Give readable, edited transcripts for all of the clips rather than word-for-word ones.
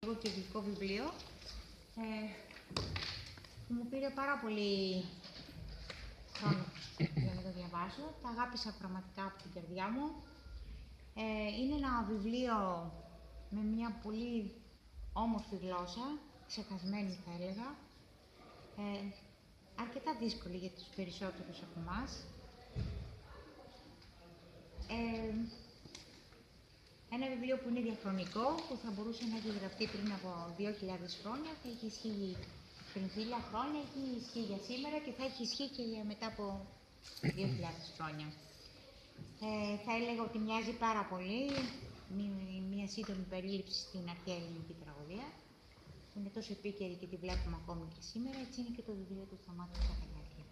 εκπληκτικό και γλυκό βιβλίο. Μου πήρε πάρα πολύ χρόνο για να το διαβάσω. Τα αγάπησα πραγματικά από την καρδιά μου. Είναι ένα βιβλίο με μια πολύ όμορφη γλώσσα, ξεχασμένη θα έλεγα. Αρκετά δύσκολη για τους περισσότερους από εμάς. Ένα βιβλίο που είναι διαχρονικό, που θα μπορούσε να έχει γραφτεί πριν από 2.000 χρόνια, θα έχει ισχύει πριν 1.000 χρόνια, έχει ισχύει για σήμερα και θα έχει ισχύει και για μετά από 2.000 χρόνια. Θα έλεγα ότι μοιάζει πάρα πολύ μια σύντομη περίληψη στην αρχαία ελληνική τραγωδία, που είναι τόσο επίκαιρη και τη βλέπουμε ακόμη και σήμερα. Έτσι είναι και το βιβλίο του Σταμάτη Τσακαλιάκη.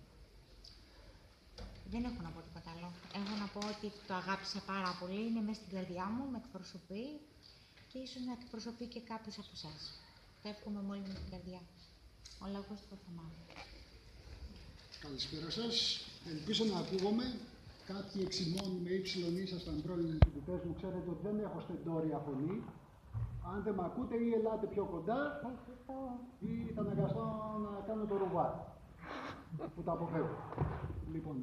Δεν έχω να πω τίποτα άλλο. Έχω να πω ότι το αγάπησα πάρα πολύ, είναι μέσα στην καρδιά μου, με εκπροσωπεί και ίσως να εκπροσωπεί και κάποιους από εσάς. Το εύχομαι με όλη μου την καρδιά. Ο λόγος του Θωμάτου. Καλησπέρα σας. Ελπίζω να ακούγομαι. Κάποιοι εξημών με ύψιλον ήσασταν πρώην φοιτητές μου, ξέρετε ότι δεν έχω στεντόρια φωνή. Αν δεν με ακούτε ή ελάτε πιο κοντά ή θα αναγκαστώ να κάνω το ρουβά, που τα αποφεύγω. Λοιπόν,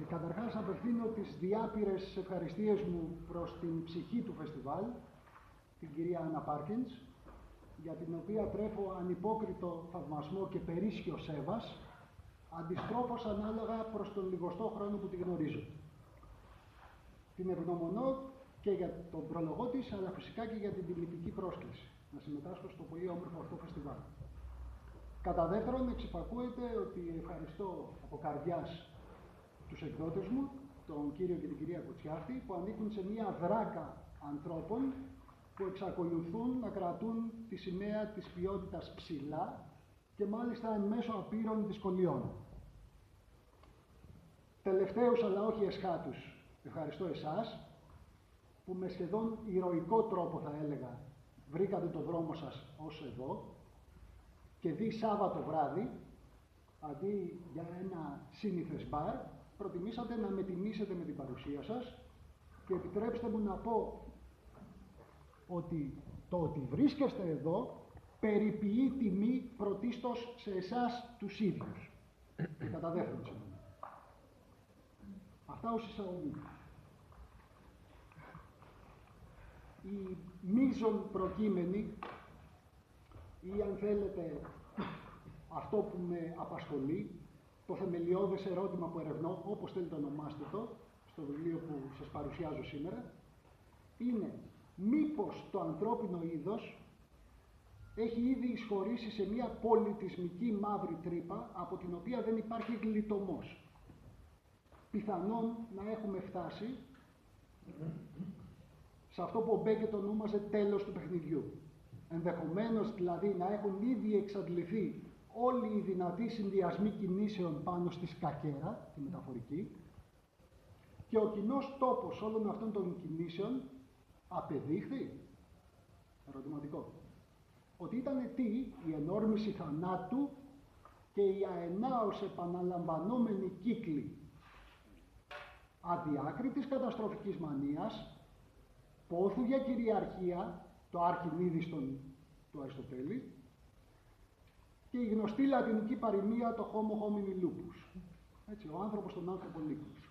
καταρχάς απευθύνω τις διάπειρες ευχαριστίες μου προς την ψυχή του φεστιβάλ, την κυρία Άννα Πάρκινς, για την οποία τρέφω ανυπόκριτο θαυμασμό και περίσσιο σέβας, αντιστρόφως ανάλογα προς τον λιγοστό χρόνο που τη γνωρίζω. Την ευγνωμονώ και για τον πρόλογό της, αλλά φυσικά και για την τιμητική πρόσκληση να συμμετάσχω στο πολύ όμορφο αυτό φεστιβάλ. Κατά δεύτερον, εξυπακούεται ότι ευχαριστώ από καρδιάς τους εκδότες μου, τον κύριο και την κυρία Κουτσιάτη, που ανήκουν σε μια δράκα ανθρώπων που εξακολουθούν να κρατούν τη σημαία της ποιότητας ψηλά και μάλιστα εν μέσω απείρων δυσκολιών. Τελευταίους αλλά όχι εσχάτους, ευχαριστώ εσάς, που με σχεδόν ηρωικό τρόπο θα έλεγα βρήκατε το δρόμο σας ως εδώ και δι Σάββατο βράδυ, αντί για ένα σύνηθες μπαρ, προτιμήσατε να με τιμήσετε με την παρουσία σας και επιτρέψτε μου να πω ότι το ότι βρίσκεστε εδώ περιποιεί τιμή πρωτίστως σε εσάς τους ίδιους. Και κατά δεύτερον σημείο. Αυτά ως εισαγωγή. Η μείζον προκείμενη ή αν θέλετε αυτό που με απασχολεί, το θεμελιώδες ερώτημα που ερευνώ, όπως θέλετε ονομάστε το, στο βιβλίο που σας παρουσιάζω σήμερα, είναι μήπως το ανθρώπινο είδος έχει ήδη εισχωρήσει σε μια πολιτισμική μαύρη τρύπα από την οποία δεν υπάρχει γλιτωμός. Πιθανόν να έχουμε φτάσει σε αυτό που ο Μπέκετ ονόμαζε τέλος του παιχνιδιού. Ενδεχομένως δηλαδή να έχουν ήδη εξαντληθεί όλοι οι δυνατοί συνδυασμοί κινήσεων πάνω στη σκακέρα, τη μεταφορική, και ο κοινός τόπος όλων αυτών των κινήσεων απεδείχθη, ερωτηματικό, ότι ήταν τι, η ενόρμηση θανάτου και η αενάως επαναλαμβανόμενη κύκλη αδιάκριτης καταστροφικής μανίας, πόθου για κυριαρχία, το αρχιμίδιστον του Αριστοτέλη, και η γνωστή λατινική παροιμία, το homo homini lupus. Έτσι, ο άνθρωπος τον άνθρωπο λύκους.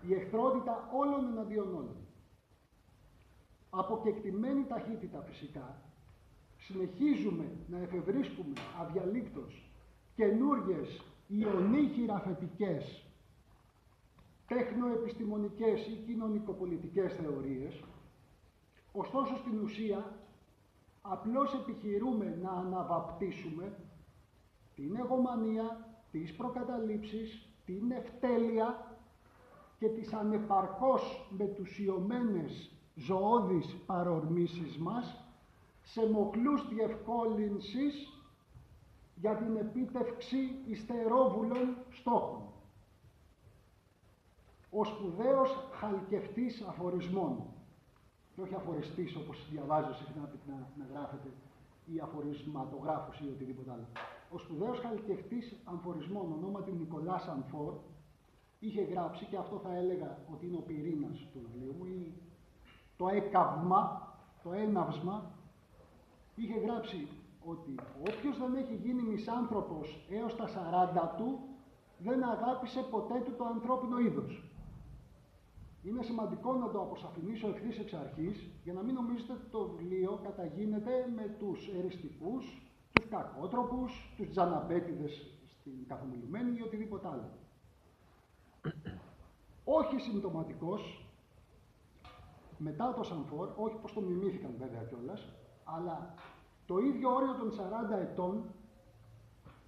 Η εχθρότητα όλων εναντίον όλων. Από κεκτημένη ταχύτητα φυσικά, συνεχίζουμε να εφευρίσκουμε αδιαλείκτως καινούργιες ιονίχυρα φετικές τεχνοεπιστημονικές ή κοινωνικοπολιτικές θεωρίες, ωστόσο στην ουσία απλώς επιχειρούμε να αναβαπτίσουμε την εγωμανία, τις προκαταλήψεις, την ευτέλεια και τις ανεπαρκώς μετουσιωμένες ζωώδεις παρορμήσεις μας σε μοχλούς διευκόλυνσης για την επίτευξη υστερόβουλων στόχων. Ο σπουδαίος χαλκευτής αφορισμών, και όχι αφοριστής όπως διαβάζω συχνά να γράφεται, ή αφορισματογράφος ή οτιδήποτε άλλο. Ο σπουδαίος χαλκευτής αφορισμών, ονόματι Νικολάς Αμφόρ, είχε γράψει, και αυτό θα έλεγα ότι είναι ο πυρήνας του βιβλίου μου, ή το έκαυμα, το έναυσμα είχε γράψει ότι όποιος δεν έχει γίνει μισάνθρωπος έως τα 40 του, δεν αγάπησε ποτέ του το ανθρώπινο είδος. Είναι σημαντικό να το αποσαφηνίσω ευθύς εξ αρχής, για να μην νομίζετε ότι το βιβλίο καταγίνεται με τους εριστικούς, τους κακότροπους, τους τζαναμπέτιδες στην καθομιλουμένη ή οτιδήποτε άλλο. Όχι συμπτωματικός, μετά το Σανφόρ, όχι πως το μιμήθηκαν βέβαια κιόλας, αλλά το ίδιο όριο των 40 ετών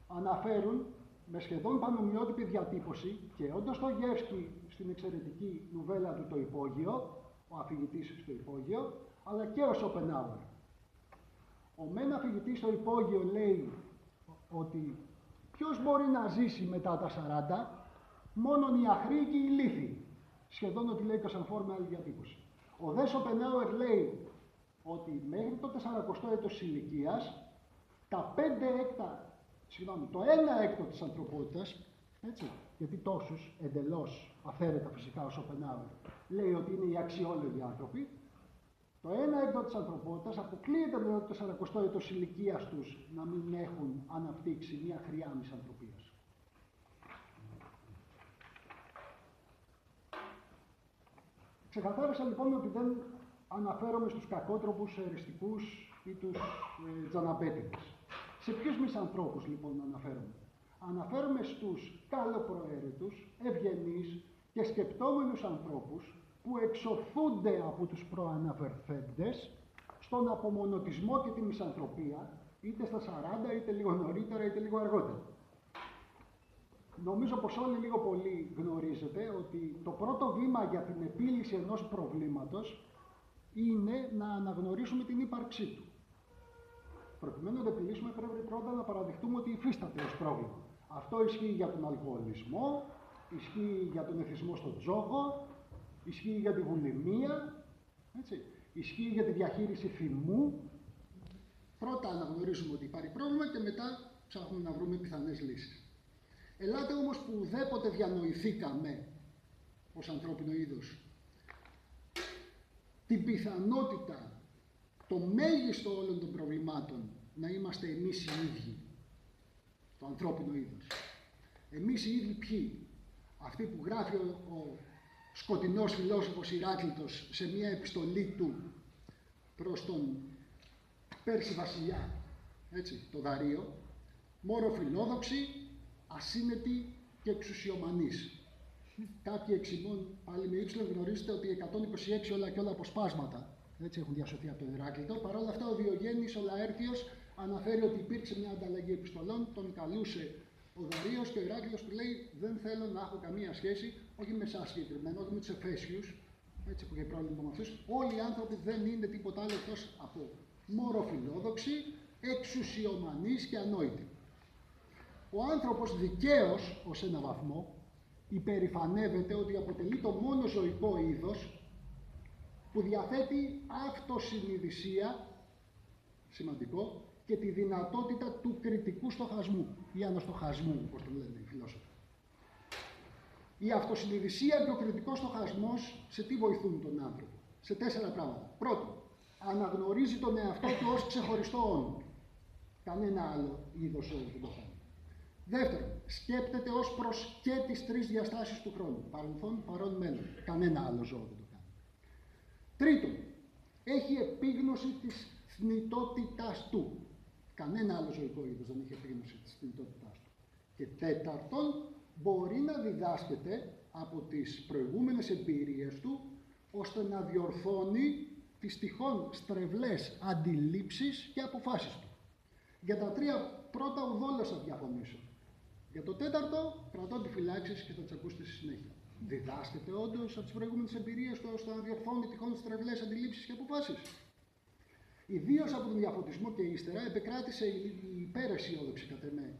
αναφέρουν με σχεδόν πανομοιότυπη διατύπωση και ο Ντοστογεύσκι στην εξαιρετική νουβέλα του «Το Υπόγειο», ο αφηγητής στο Υπόγειο, αλλά και ο Σοπενάουερ. Ο μεν αφηγητής στο Υπόγειο λέει ότι ποιος μπορεί να ζήσει μετά τα 40, μόνον οι αχροί και οι λύθοι. Σχεδόν ότι λέει και ο Σανφόρ με άλλη διατύπωση. Ο δε Σοπενάουερ λέει ότι μέχρι το 40ο έτος ηλικίας, το 1 έκτο της ανθρωπότητας, έτσι, γιατί τόσους εντελώς αφαίρετα φυσικά ο Σοπενάουερ λέει ότι είναι οι αξιόλογοι άνθρωποι, το 1 έκτο της ανθρωπότητας αποκλείεται μετά το 40ο έτος ηλικίας τους να μην έχουν αναπτύξει μια χρειά μισανθρωπίας. Ξεκαθάρισα λοιπόν ότι δεν αναφέρομαι στους κακότροπους, εριστικούς ή τους τζαναμπέτιδες. Σε ποιους μισανθρώπους λοιπόν αναφέρομαι? Αναφέρομαι στους καλοπροαίρετους, ευγενείς και σκεπτόμενους ανθρώπους που εξωθούνται από τους προαναφερθέντες στον απομονωτισμό και τη μισανθρωπία, είτε στα 40, είτε λίγο νωρίτερα, είτε λίγο αργότερα. Νομίζω πως όλοι λίγο πολύ γνωρίζετε ότι το πρώτο βήμα για την επίλυση ενός προβλήματος είναι να αναγνωρίσουμε την ύπαρξή του. Προκειμένου να το επιλύσουμε πρέπει πρώτα να παραδεχτούμε ότι υφίσταται ως πρόβλημα. Αυτό ισχύει για τον αλκοολισμό, ισχύει για τον εθισμό στον τζόγο, ισχύει για τη βουλημία, έτσι, ισχύει για τη διαχείριση θυμού. Πρώτα αναγνωρίζουμε ότι υπάρχει πρόβλημα και μετά ψάχνουμε να βρούμε πιθανές λύσεις. Ελάτε όμως που ουδέποτε διανοηθήκαμε ως ανθρώπινο είδος την πιθανότητα, το μέγιστο όλων των προβλημάτων, να είμαστε εμείς οι ίδιοι, το ανθρώπινο είδος. Εμείς οι ίδιοι ποιοι? Αυτοί που γράφει ο σκοτεινός φιλόσοφος Ηράκλειτος σε μια επιστολή του προς τον Πέρση βασιλιά, έτσι, το Δαρείο, μωροφιλόδοξοι, ασύνετοι και εξουσιομανείς. Κάποιοι εξημών, πάλι με ύψιλον, γνωρίζετε ότι 126 όλα και όλα αποσπάσματα, έτσι έχουν διασωθεί από τον Ηράκλειτο. Παρ' όλα αυτά ο Διογέννης ο Λαέρθιος αναφέρει ότι υπήρξε μια ανταλλαγή επιστολών, τον καλούσε ο Δαρείος και ο Ηράκλειτος του λέει: δεν θέλω να έχω καμία σχέση, όχι με εσάς συγκεκριμένα, όχι με τους Εφέσιους, έτσι που είχε πρόβλημα με αυτούς. Όλοι οι άνθρωποι δεν είναι τίποτα άλλο εκτός από μωροφιλόδοξοι, εξουσιομανείς και ανόητοι. Ο άνθρωπος δικαίως ως ένα βαθμό υπερηφανεύεται ότι αποτελεί το μόνο ζωικό είδος που διαθέτει αυτοσυνειδησία, σημαντικό, και τη δυνατότητα του κριτικού στοχασμού ή αναστοχασμού, όπως το λένε οι φιλόσοφοι. Η αυτοσυνειδησία και ο κριτικός στοχασμός σε τι βοηθούν τον άνθρωπο? Σε 4 πράγματα. Πρώτον, αναγνωρίζει τον εαυτό του ως ξεχωριστό όνομο. Κανένα άλλο είδος δεν το κάνει. Δεύτερον, σκέπτεται ως προς και τις 3 διαστάσεις του χρόνου. Παρελθόν, παρόν, μέλλον. Κανένα άλλο ζώο δεν το κάνει. Τρίτον, έχει επίγνωση της θνητότητάς του. Κανένα άλλο ζωικό είδος δεν έχει επίγνωση της θνητότητάς του. Και τέταρτον, μπορεί να διδάσκεται από τις προηγούμενες εμπειρίες του, ώστε να διορθώνει τις τυχόν στρεβλές αντιλήψεις και αποφάσεις του. Για τα 3 πρώτα ουδόλως θα διαφωνήσω. Για το 4ο, κρατώ τη φυλάξη και θα τις ακούσετε στη συνέχεια. Διδάσκεται όντως από τις προηγούμενες εμπειρίες του ώστε να διορθώνει τυχόν στρεβλές αντιλήψεις και αποφάσεις? Ιδίως από τον διαφωτισμό και ύστερα επεκράτησε η υπεραισιόδοξη κατά εμέ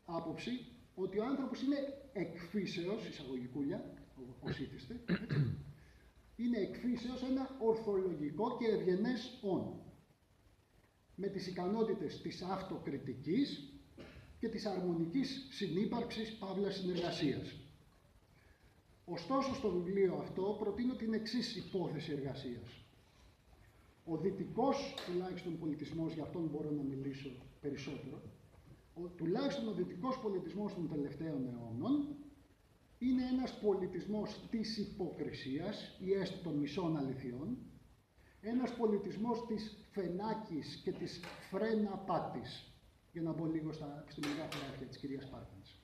άποψη ότι ο άνθρωπος είναι εκφύσεως, εισαγωγικούλια, ως ήθιστε, είναι εκφύσεως ένα ορθολογικό και ευγενές όν, με τις ικανότητες της αυτοκριτικής και της αρμονικής συνύπαρξης παύλα συνεργασίας. Ωστόσο, στο βιβλίο αυτό προτείνω την εξής υπόθεση εργασίας. Ο δυτικός τουλάχιστον πολιτισμός, γι' αυτόν μπορώ να μιλήσω περισσότερο, τουλάχιστον ο δυτικός πολιτισμός των τελευταίων αιώνων είναι ένας πολιτισμός της υποκρισίας ή έστω των μισών αληθιών, ένας πολιτισμός της φενάκης και της φρένα πάτης, για να μπω λίγο στα επιστημονικά χωράφια της κυρίας Πάρκανς.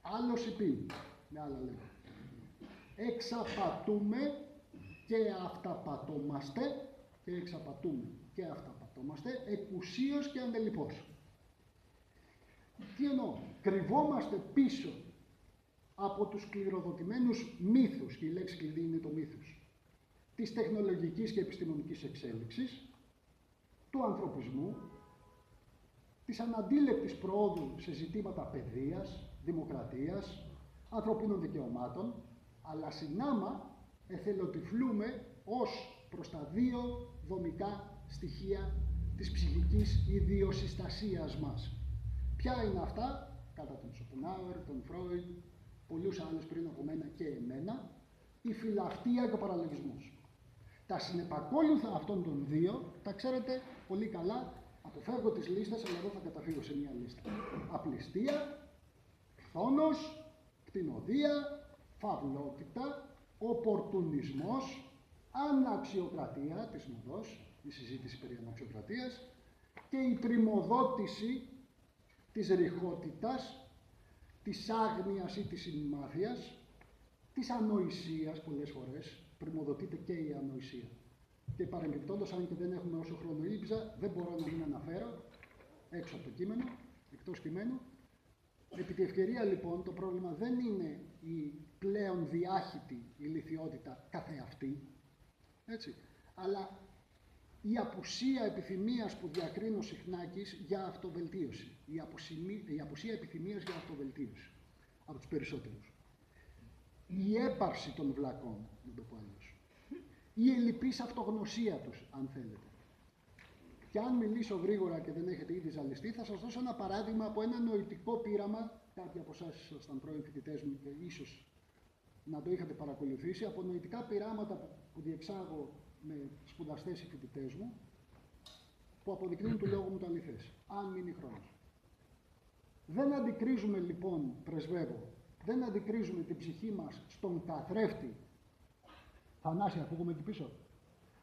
Άλλος υπήν, με άλλα λόγια. Εξαπατούμε και αυταπατώμαστε, και εξαπατούμε και αυταπατώμαστε, εκουσίως και αντελιπώς. Τι εννοώ, κρυβόμαστε πίσω από τους κληροδοτημένους μύθους, και η λέξη κλειδί είναι το μύθος, της τεχνολογικής και επιστημονικής εξέλιξης, του ανθρωπισμού, της αναντίλεπτης προόδου σε ζητήματα παιδείας, δημοκρατίας, ανθρωπίνων δικαιωμάτων, αλλά συνάμα εθελοτυφλούμε ως προς τα δύο δομικά στοιχεία της ψυχικής ιδιοσυστασίας μας. Ποια είναι αυτά, κατά τον Σοπενάουερ, τον Φρόιντ, πολλούς άλλους πριν από μένα και εμένα, η φιλαυτία και ο παραλογισμός. Τα συνεπακόλουθα αυτών των δύο, τα ξέρετε πολύ καλά, αποφεύγω τις λίστες, αλλά εδώ θα καταφύγω σε μια λίστα. Απληστία, φθόνος, κτηνοδία, φαυλότητα, οπορτουνισμός, αναξιοκρατία της μοδός, η συζήτηση περί αναξιοκρατίας, και η πριμοδότηση της ρηχότητας, της άγνοιας ή της συνημάθειας, της ανοησίας πολλές φορές, πριμοδοτείται και η ανοησία. Και παρεμπιπτόντως, αν και δεν έχουμε όσο χρόνο ήλπιζα, δεν μπορώ να μην αναφέρω, έξω από το κείμενο, εκτός κειμένου. Επί τη ευκαιρία λοιπόν, το πρόβλημα δεν είναι η πλέον διάχυτη ηλιθιότητα καθεαυτή, έτσι, αλλά η απουσία επιθυμίας που διακρίνει ο Συχνάκης για αυτοβελτίωση. Η απουσία επιθυμίας για αυτοβελτίωση από τους περισσότερους. Η έπαρση των βλακών, να το πω αλλιώς. Η ελλειπής αυτογνωσία τους, αν θέλετε. Και αν μιλήσω γρήγορα και δεν έχετε ήδη ζαλιστεί, θα σας δώσω ένα παράδειγμα από ένα νοητικό πείραμα. Κάποιοι από εσάς ήσασταν πρώην φοιτητές μου και ίσως να το είχατε παρακολουθήσει, από νοητικά πειράματα που διεξάγω με σπουδαστές οι φοιτητές μου, που αποδεικνύουν του λόγου μου το αληθές, αν μείνει χρόνος. Δεν αντικρίζουμε λοιπόν, πρεσβεύω, δεν αντικρίζουμε την ψυχή μας στον καθρέφτη. Θανάση, ακούγουμε εκεί πίσω.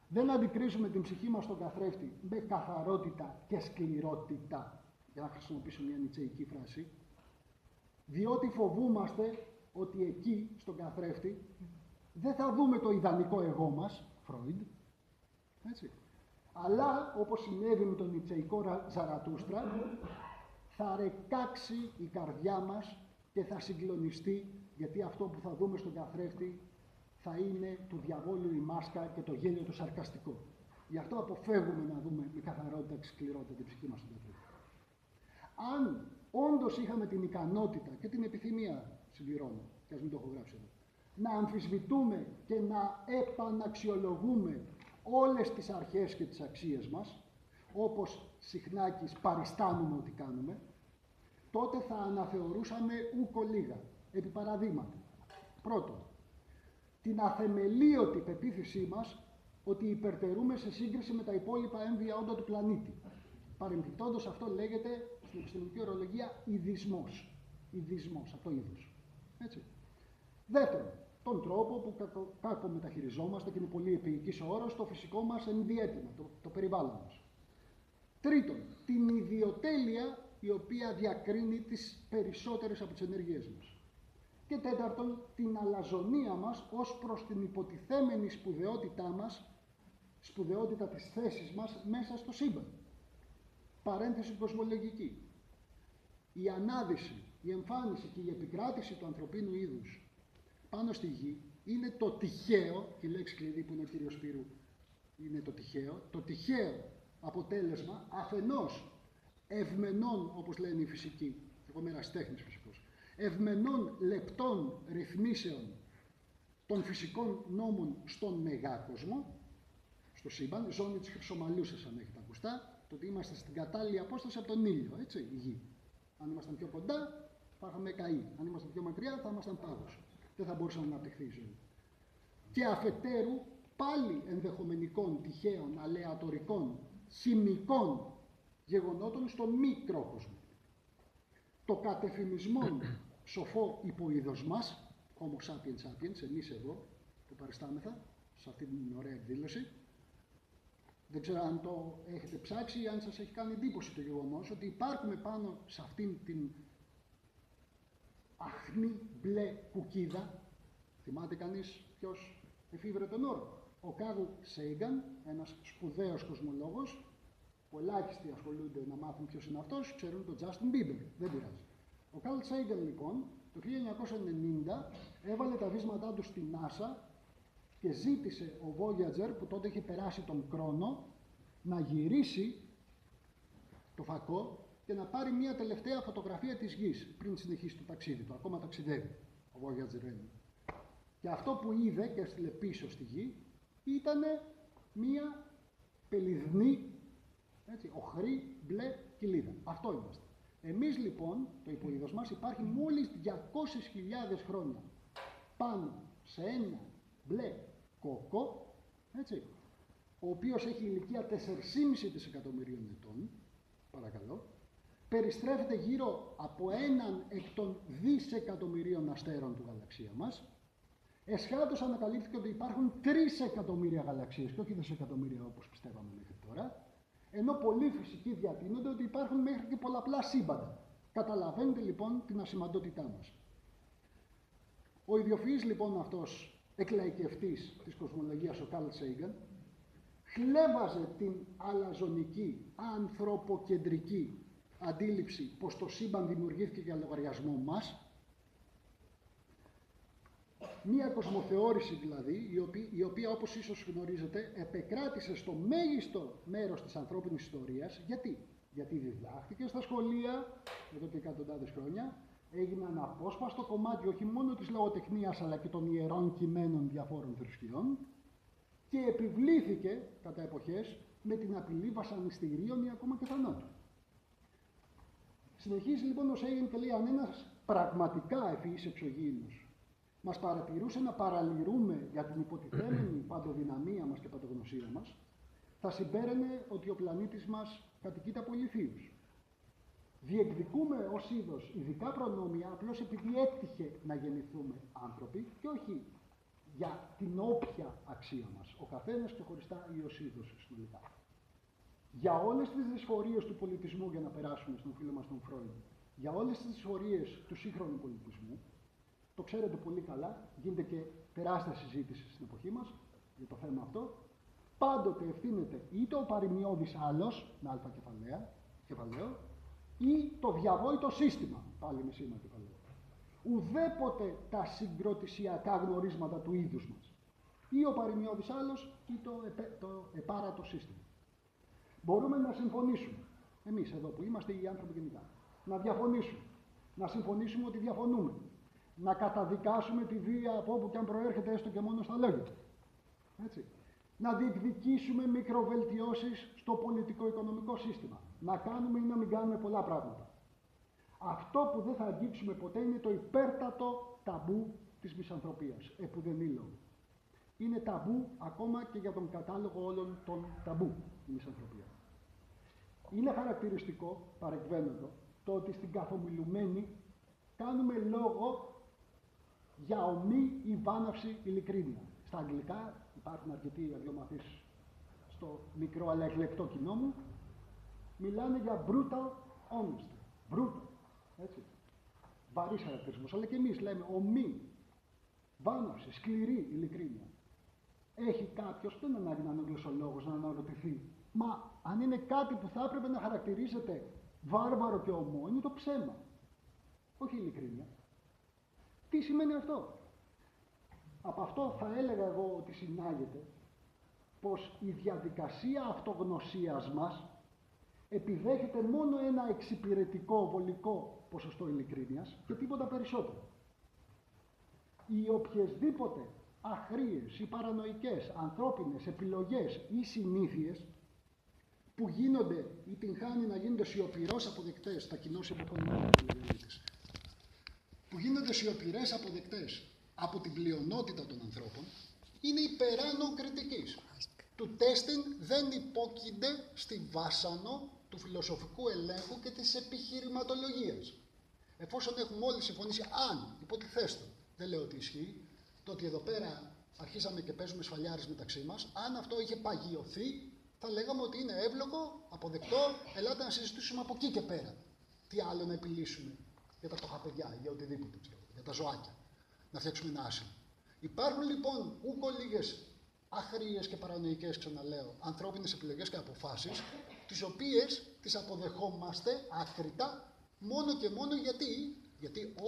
Δεν αντικρίζουμε την ψυχή μας στον καθρέφτη με καθαρότητα και σκληρότητα, για να χρησιμοποιήσω μια νιτσεϊκή φράση, διότι φοβούμαστε ότι εκεί, στον καθρέφτη, δεν θα δούμε το ιδανικό εγώ μας, Φρόιντ, έτσι. Αλλά, όπως συνέβη με τον νιτσεϊκό Ζαρατούστρα, θα ρεκάξει η καρδιά μας και θα συγκλονιστεί, γιατί αυτό που θα δούμε στον καθρέφτη θα είναι του διαβόλου η μάσκα και το γέλιο του σαρκαστικό. Γι' αυτό αποφεύγουμε να δούμε με καθαρότητα και σκληρότητα την ψυχή μας στον καθρέφτη. Αν όντως είχαμε την ικανότητα και την επιθυμία, συμπληρώνω, και ας μην το έχω γράψει εδώ, να αμφισβητούμε και να επαναξιολογούμε όλες τις αρχές και τις αξίες μας, όπως Συχνάκης παριστάνουμε ότι κάνουμε, τότε θα αναθεωρούσαμε ούκο λίγα. Επί παραδείγματι, πρώτον, την αθεμελίωτη πεποίθησή μας ότι υπερτερούμε σε σύγκριση με τα υπόλοιπα έμβια όντα του πλανήτη. Παρεμπιπτόντως, αυτό λέγεται στην επιστημονική ορολογία ειδισμός. Ειδισμός, από το είδος. Έτσι. Δεύτερον, τον τρόπο που κακομεταχειριζόμαστε, και είναι πολύ επίοικης ο όρος, το φυσικό μας ενδιέτημα, το περιβάλλον μας. Τρίτον, την ιδιοτέλεια η οποία διακρίνει τις περισσότερες από τις ενέργειές μας. Και τέταρτον, την αλαζονία μας ως προς την υποτιθέμενη σπουδαιότητά μας, σπουδαιότητα της θέσης μας μέσα στο σύμπαν. Παρένθεση κοσμολογική. Η ανάδυση, η εμφάνιση και η επικράτηση του ανθρωπίνου είδους πάνω στη γη είναι το τυχαίο, η λέξη κλειδί που είναι ο κύριος Σπύρου είναι το τυχαίο αποτέλεσμα αφενός ευμενών, όπως λένε οι φυσικοί, εγώ είμαι ερασιτέχνης φυσικός, ευμενών λεπτών ρυθμίσεων των φυσικών νόμων στον μεγάκοσμο, στο σύμπαν, ζώνη της Χρυσομαλούσας αν έχετε ακουστά, το ότι είμαστε στην κατάλληλη απόσταση από τον ήλιο, έτσι, η γη. Αν ήμασταν πιο κοντά, θα είχαμε καεί. Αν ήμασταν πιο μακριά, θα ήμασταν πάγος. Δεν θα μπορούσε να αναπτυχθεί η ζωή. Και αφετέρου, πάλι ενδεχομενικών, τυχαίων, αλεατορικών, χημικών γεγονότων στο μικρόκοσμο. Το κατεφημισμόν σοφό υποείδος μας, Homo sapiens sapiens, εμείς εδώ που παριστάμεθα σε αυτή την ωραία εκδήλωση. Δεν ξέρω αν το έχετε ψάξει ή αν σας έχει κάνει εντύπωση το γεγονός ότι υπάρχουμε πάνω σε αυτήν την αχνή μπλε κουκίδα. Θυμάται κανείς ποιος εφήβρε τον όρο? Ο Καρλ Σέιγκαν, ένας σπουδαίος κοσμολόγος, που ελάχιστοι ασχολούνται να μάθουν ποιος είναι αυτός, ξέρουν τον Justin Bieber, δεν πειράζει. Ο Καρλ Σέιγκαν λοιπόν το 1990 έβαλε τα βίσματά του στη NASA και ζήτησε ο Voyager, που τότε είχε περάσει τον χρόνο, να γυρίσει το φακό και να πάρει μια τελευταία φωτογραφία της Γης πριν συνεχίσει το ταξίδι του. Ακόμα ταξιδεύει ο Voyager 1. Και αυτό που είδε και έστειλε πίσω στη Γη ήταν μια πελιδνή, έτσι, οχρή μπλε κοιλίδα. Αυτό είμαστε. Εμείς λοιπόν, το υποείδος μας υπάρχει μόλις 200.000 χρόνια πάνω σε ένα μπλε κόκκο, έτσι, ο οποίος έχει ηλικία 4,5 δισεκατομμυρίων ετών, παρακαλώ, περιστρέφεται γύρω από έναν εκ των δισεκατομμυρίων αστέρων του γαλαξία μας. Εσχάτως ανακαλύφθηκε ότι υπάρχουν 3 εκατομμύρια γαλαξίες και όχι δισεκατομμύρια όπως πιστεύαμε μέχρι τώρα, ενώ πολλοί φυσικοί διατείνονται ότι υπάρχουν μέχρι και πολλαπλά σύμπαντα. Καταλαβαίνετε λοιπόν την ασημαντότητά μας. Ο ιδιοφυής λοιπόν αυτός εκλαϊκευτής της κοσμολογίας, ο Καρλ Σέιγκαν, χλέβαζε την αλαζονική, ανθρωποκεντρική αντίληψη πως το σύμπαν δημιουργήθηκε για λογαριασμό μας, μία κοσμοθεώρηση δηλαδή, η οποία όπως ίσως γνωρίζετε επεκράτησε στο μέγιστο μέρος της ανθρώπινης ιστορίας. Γιατί διδάχθηκε στα σχολεία εδώ και εκατοντάδες χρόνια, έγινε ένα απόσπαστο κομμάτι όχι μόνο της λογοτεχνίας αλλά και των ιερών κειμένων διαφόρων θρησκειών και επιβλήθηκε κατά εποχές με την απειλή βασανιστήριων ή ακόμα και θανάτου. Συνεχίζει λοιπόν ο Σέιγκαν και λέει: αν ένας πραγματικά ευφυής εξωγήινος μας παρατηρούσε να παραλυρούμε για την υποτιθέμενη παντοδυναμία μας και παντογνωσία μας, θα συμπέραινε ότι ο πλανήτης μας κατοικείται από ηλιθίους. Διεκδικούμε ως είδος ειδικά προνόμια απλώς επειδή έτυχε να γεννηθούμε άνθρωποι και όχι για την όποια αξία μας, ο καθένας και χωριστά ή ως είδος συνολικά. Για όλες τις δυσφορίες του πολιτισμού, για να περάσουμε στον φίλο μας τον Φρόιντ, για όλες τις δυσφορίες του σύγχρονου πολιτισμού, το ξέρετε πολύ καλά, γίνεται και τεράστια συζήτηση στην εποχή μας για το θέμα αυτό, πάντοτε ευθύνεται είτε ο παροιμιώδης άλλος, με αλφα κεφαλαίο, ή το διαβόητο σύστημα, πάλι με σήμα κεφαλαίο. Ουδέποτε τα συγκροτησιακά γνωρίσματα του είδους μας, ή ο παροιμιώδης άλλος ή το επάρατο σύστημα. Μπορούμε να συμφωνήσουμε, εμείς εδώ που είμαστε οι άνθρωποι γενικά, να διαφωνήσουμε, να συμφωνήσουμε ότι διαφωνούμε, να καταδικάσουμε τη βία από όπου και αν προέρχεται έστω και μόνο στα λόγια. Έτσι. Να διεκδικήσουμε μικροβελτιώσεις στο πολιτικό-οικονομικό σύστημα. Να κάνουμε ή να μην κάνουμε πολλά πράγματα. Αυτό που δεν θα αγγίξουμε ποτέ είναι το υπέρτατο ταμπού της μισανθρωπίας. Επουδενήλω. Είναι ταμπού ακόμα και για τον κατάλογο όλων των ταμπού η μισανθρωπία. Είναι χαρακτηριστικό, παρεκβαίνοντο, το ότι στην καθομιλουμένη κάνουμε λόγο για ομή ή βάναυση ειλικρίνεια. Στα αγγλικά υπάρχουν αρκετοί αγγλομαθείς στο μικρό αλλά εκλεκτό κοινό μου, μιλάνε για brutal honesty. Brutal, έτσι. Βαρύς χαρακτηρισμός, αλλά και εμείς λέμε ομή, βάναυση, σκληρή ειλικρίνεια. Έχει κάποιος, δεν ανάγκη να είναι γλωσσολόγος, να αναρωτηθεί, μα αν είναι κάτι που θα έπρεπε να χαρακτηρίζεται βάρβαρο και ομό, είναι το ψέμα. Όχι η ειλικρίνεια. Τι σημαίνει αυτό? Από αυτό θα έλεγα εγώ ότι συνάγεται πως η διαδικασία αυτογνωσίας μας επιδέχεται μόνο ένα εξυπηρετικό, βολικό ποσοστό ειλικρίνειας και τίποτα περισσότερο. Οι οποιεσδήποτε αχρείες ή παρανοϊκές ανθρώπινες επιλογές ή συνήθειες που γίνονται ή την χάνει να γίνονται σιωπηρώς αποδεκτές στα κοινώς υποκονομικά που γίνονται σιωπηρές αποδεκτές από την πλειονότητα των ανθρώπων, είναι υπεράνω κριτικής. Του τέστην δεν υπόκεινται στη βάσανο του φιλοσοφικού ελέγχου και της επιχειρηματολογίας. Εφόσον έχουμε όλοι συμφωνήσει, αν υποτιθέστο, δεν λέω ότι ισχύει, το ότι εδώ πέρα αρχίσαμε και παίζουμε σφαλιάρες μεταξύ μας, αν αυτό είχε παγιωθεί, θα λέγαμε ότι είναι εύλογο, αποδεκτό, ελάτε να συζητήσουμε από εκεί και πέρα. Τι άλλο να επιλύσουμε για τα φτωχά παιδιά, για οτιδήποτε, για τα ζωάκια, να φτιάξουμε ένα άσυλο. Υπάρχουν λοιπόν ούκο λίγες άχρηες και παρανοϊκές, ξαναλέω, ανθρώπινες επιλογές και αποφάσεις, τις οποίες τις αποδεχόμαστε άκρητα μόνο και μόνο γιατί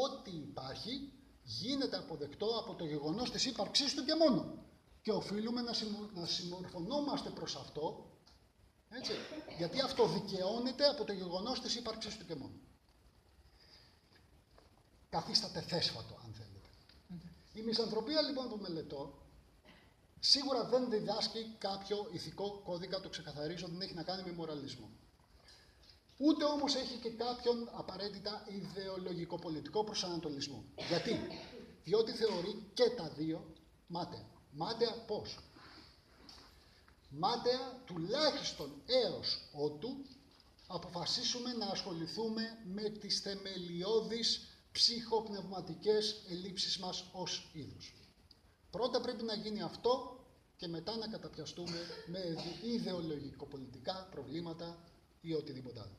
ό,τι υπάρχει γίνεται αποδεκτό από το γεγονός της ύπαρξής του και μόνο. Και οφείλουμε να συμμορφωνόμαστε προς αυτό, έτσι, γιατί αυτό δικαιώνεται από το γεγονός της ύπαρξής του και μόνο. Καθίσταται θέσφατο, αν θέλετε. Η μισανθρωπία λοιπόν που μελετώ, σίγουρα δεν διδάσκει κάποιο ηθικό κώδικα, το ξεκαθαρίζω, δεν έχει να κάνει με μοραλισμό. Ούτε όμως έχει και κάποιον απαραίτητα ιδεολογικό-πολιτικό προσανατολισμό. Γιατί? Διότι θεωρεί και τα δύο μάταια. Μάταια πώς? Μάταια τουλάχιστον έως ότου αποφασίσουμε να ασχοληθούμε με τις θεμελιώδεις ψυχοπνευματικές ελλείψεις μας ως είδους. Πρώτα πρέπει να γίνει αυτό και μετά να καταπιαστούμε με ιδεολογικοπολιτικά προβλήματα ή οτιδήποτε άλλο.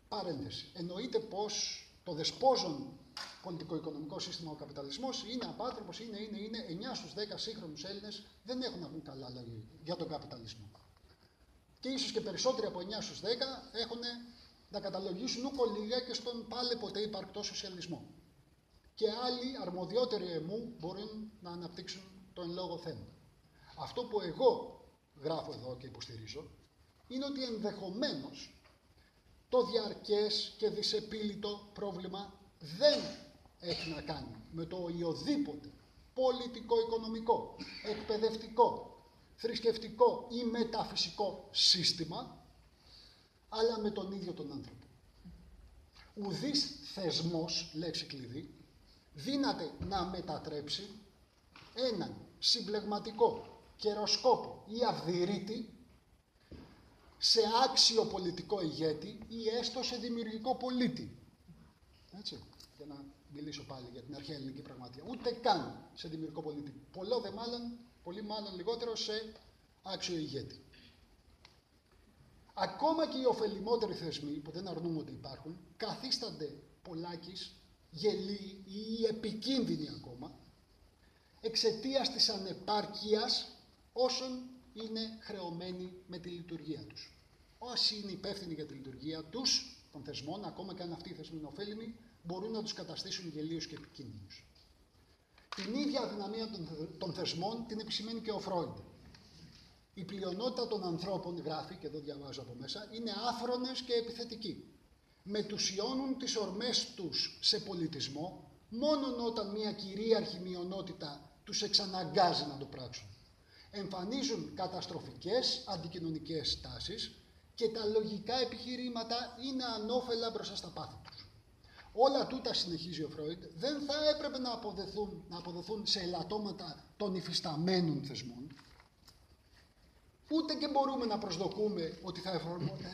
Παρένθεση. Εννοείται πως το δεσπόζον πολιτικο-οικονομικό σύστημα ο καπιταλισμός είναι απάνθρωπος, είναι 9 στους 10 σύγχρονους Έλληνες δεν έχουν να πούν καλά λόγια για τον καπιταλισμό. Και ίσως και περισσότεροι από 9 στους 10 έχουν να καταλογίσουν ούκο λίγα και στον πάλε ποτέ υπαρκτό σοσιαλισμό. Και άλλοι αρμοδιότεροι εμού μπορούν να αναπτύξουν το εν λόγω θέμα. Αυτό που εγώ γράφω εδώ και υποστηρίζω είναι ότι ενδεχομένως το διαρκές και δυσεπίλητο πρόβλημα δεν έχει να κάνει με το οποιοδήποτε πολιτικό-οικονομικό, εκπαιδευτικό, θρησκευτικό ή μεταφυσικό σύστημα, αλλά με τον ίδιο τον άνθρωπο. Ουδής θεσμός, λέξη κλειδί, δύναται να μετατρέψει έναν συμπλεγματικό καιροσκόπο ή αυδηρίτη σε άξιο πολιτικό ηγέτη ή έστω σε δημιουργικό πολίτη. Έτσι, για να μιλήσω πάλι για την αρχαία ελληνική πραγματεία. Ούτε καν σε δημιουργικό πολίτη. Πολύ μάλλον λιγότερο σε άξιο ηγέτη. Ακόμα και οι ωφελημότεροι θεσμοί, που δεν αρνούμε ότι υπάρχουν, καθίστανται πολλάκις, γελοί ή επικίνδυνοι ακόμα, εξαιτίας της ανεπάρκειας όσων είναι χρεωμένοι με τη λειτουργία τους. Όσοι είναι υπεύθυνοι για τη λειτουργία τους, των θεσμών, ακόμα και αν αυτοί οι θεσμοί είναι ωφέλιμοι, μπορούν να τους καταστήσουν γελίους και επικίνδυνους. Την ίδια αδυναμία των θεσμών την επισημαίνει και ο Φρόιντ. Η πλειονότητα των ανθρώπων, γράφει, και εδώ διαβάζω από μέσα, είναι άφρονες και επιθετικοί. Μετουσιώνουν τις ορμές τους σε πολιτισμό, μόνον όταν μια κυρίαρχη μειονότητα τους εξαναγκάζει να το πράξουν. Εμφανίζουν καταστροφικές αντικοινωνικές τάσεις και τα λογικά επιχειρήματα είναι ανώφελα μπροστά στα πάθη τους. Όλα τούτα, συνεχίζει ο Φρόιντ, δεν θα έπρεπε να αποδεθούν σε ελαττώματα των υφισταμένων θεσμών, ούτε και μπορούμε να προσδοκούμε ότι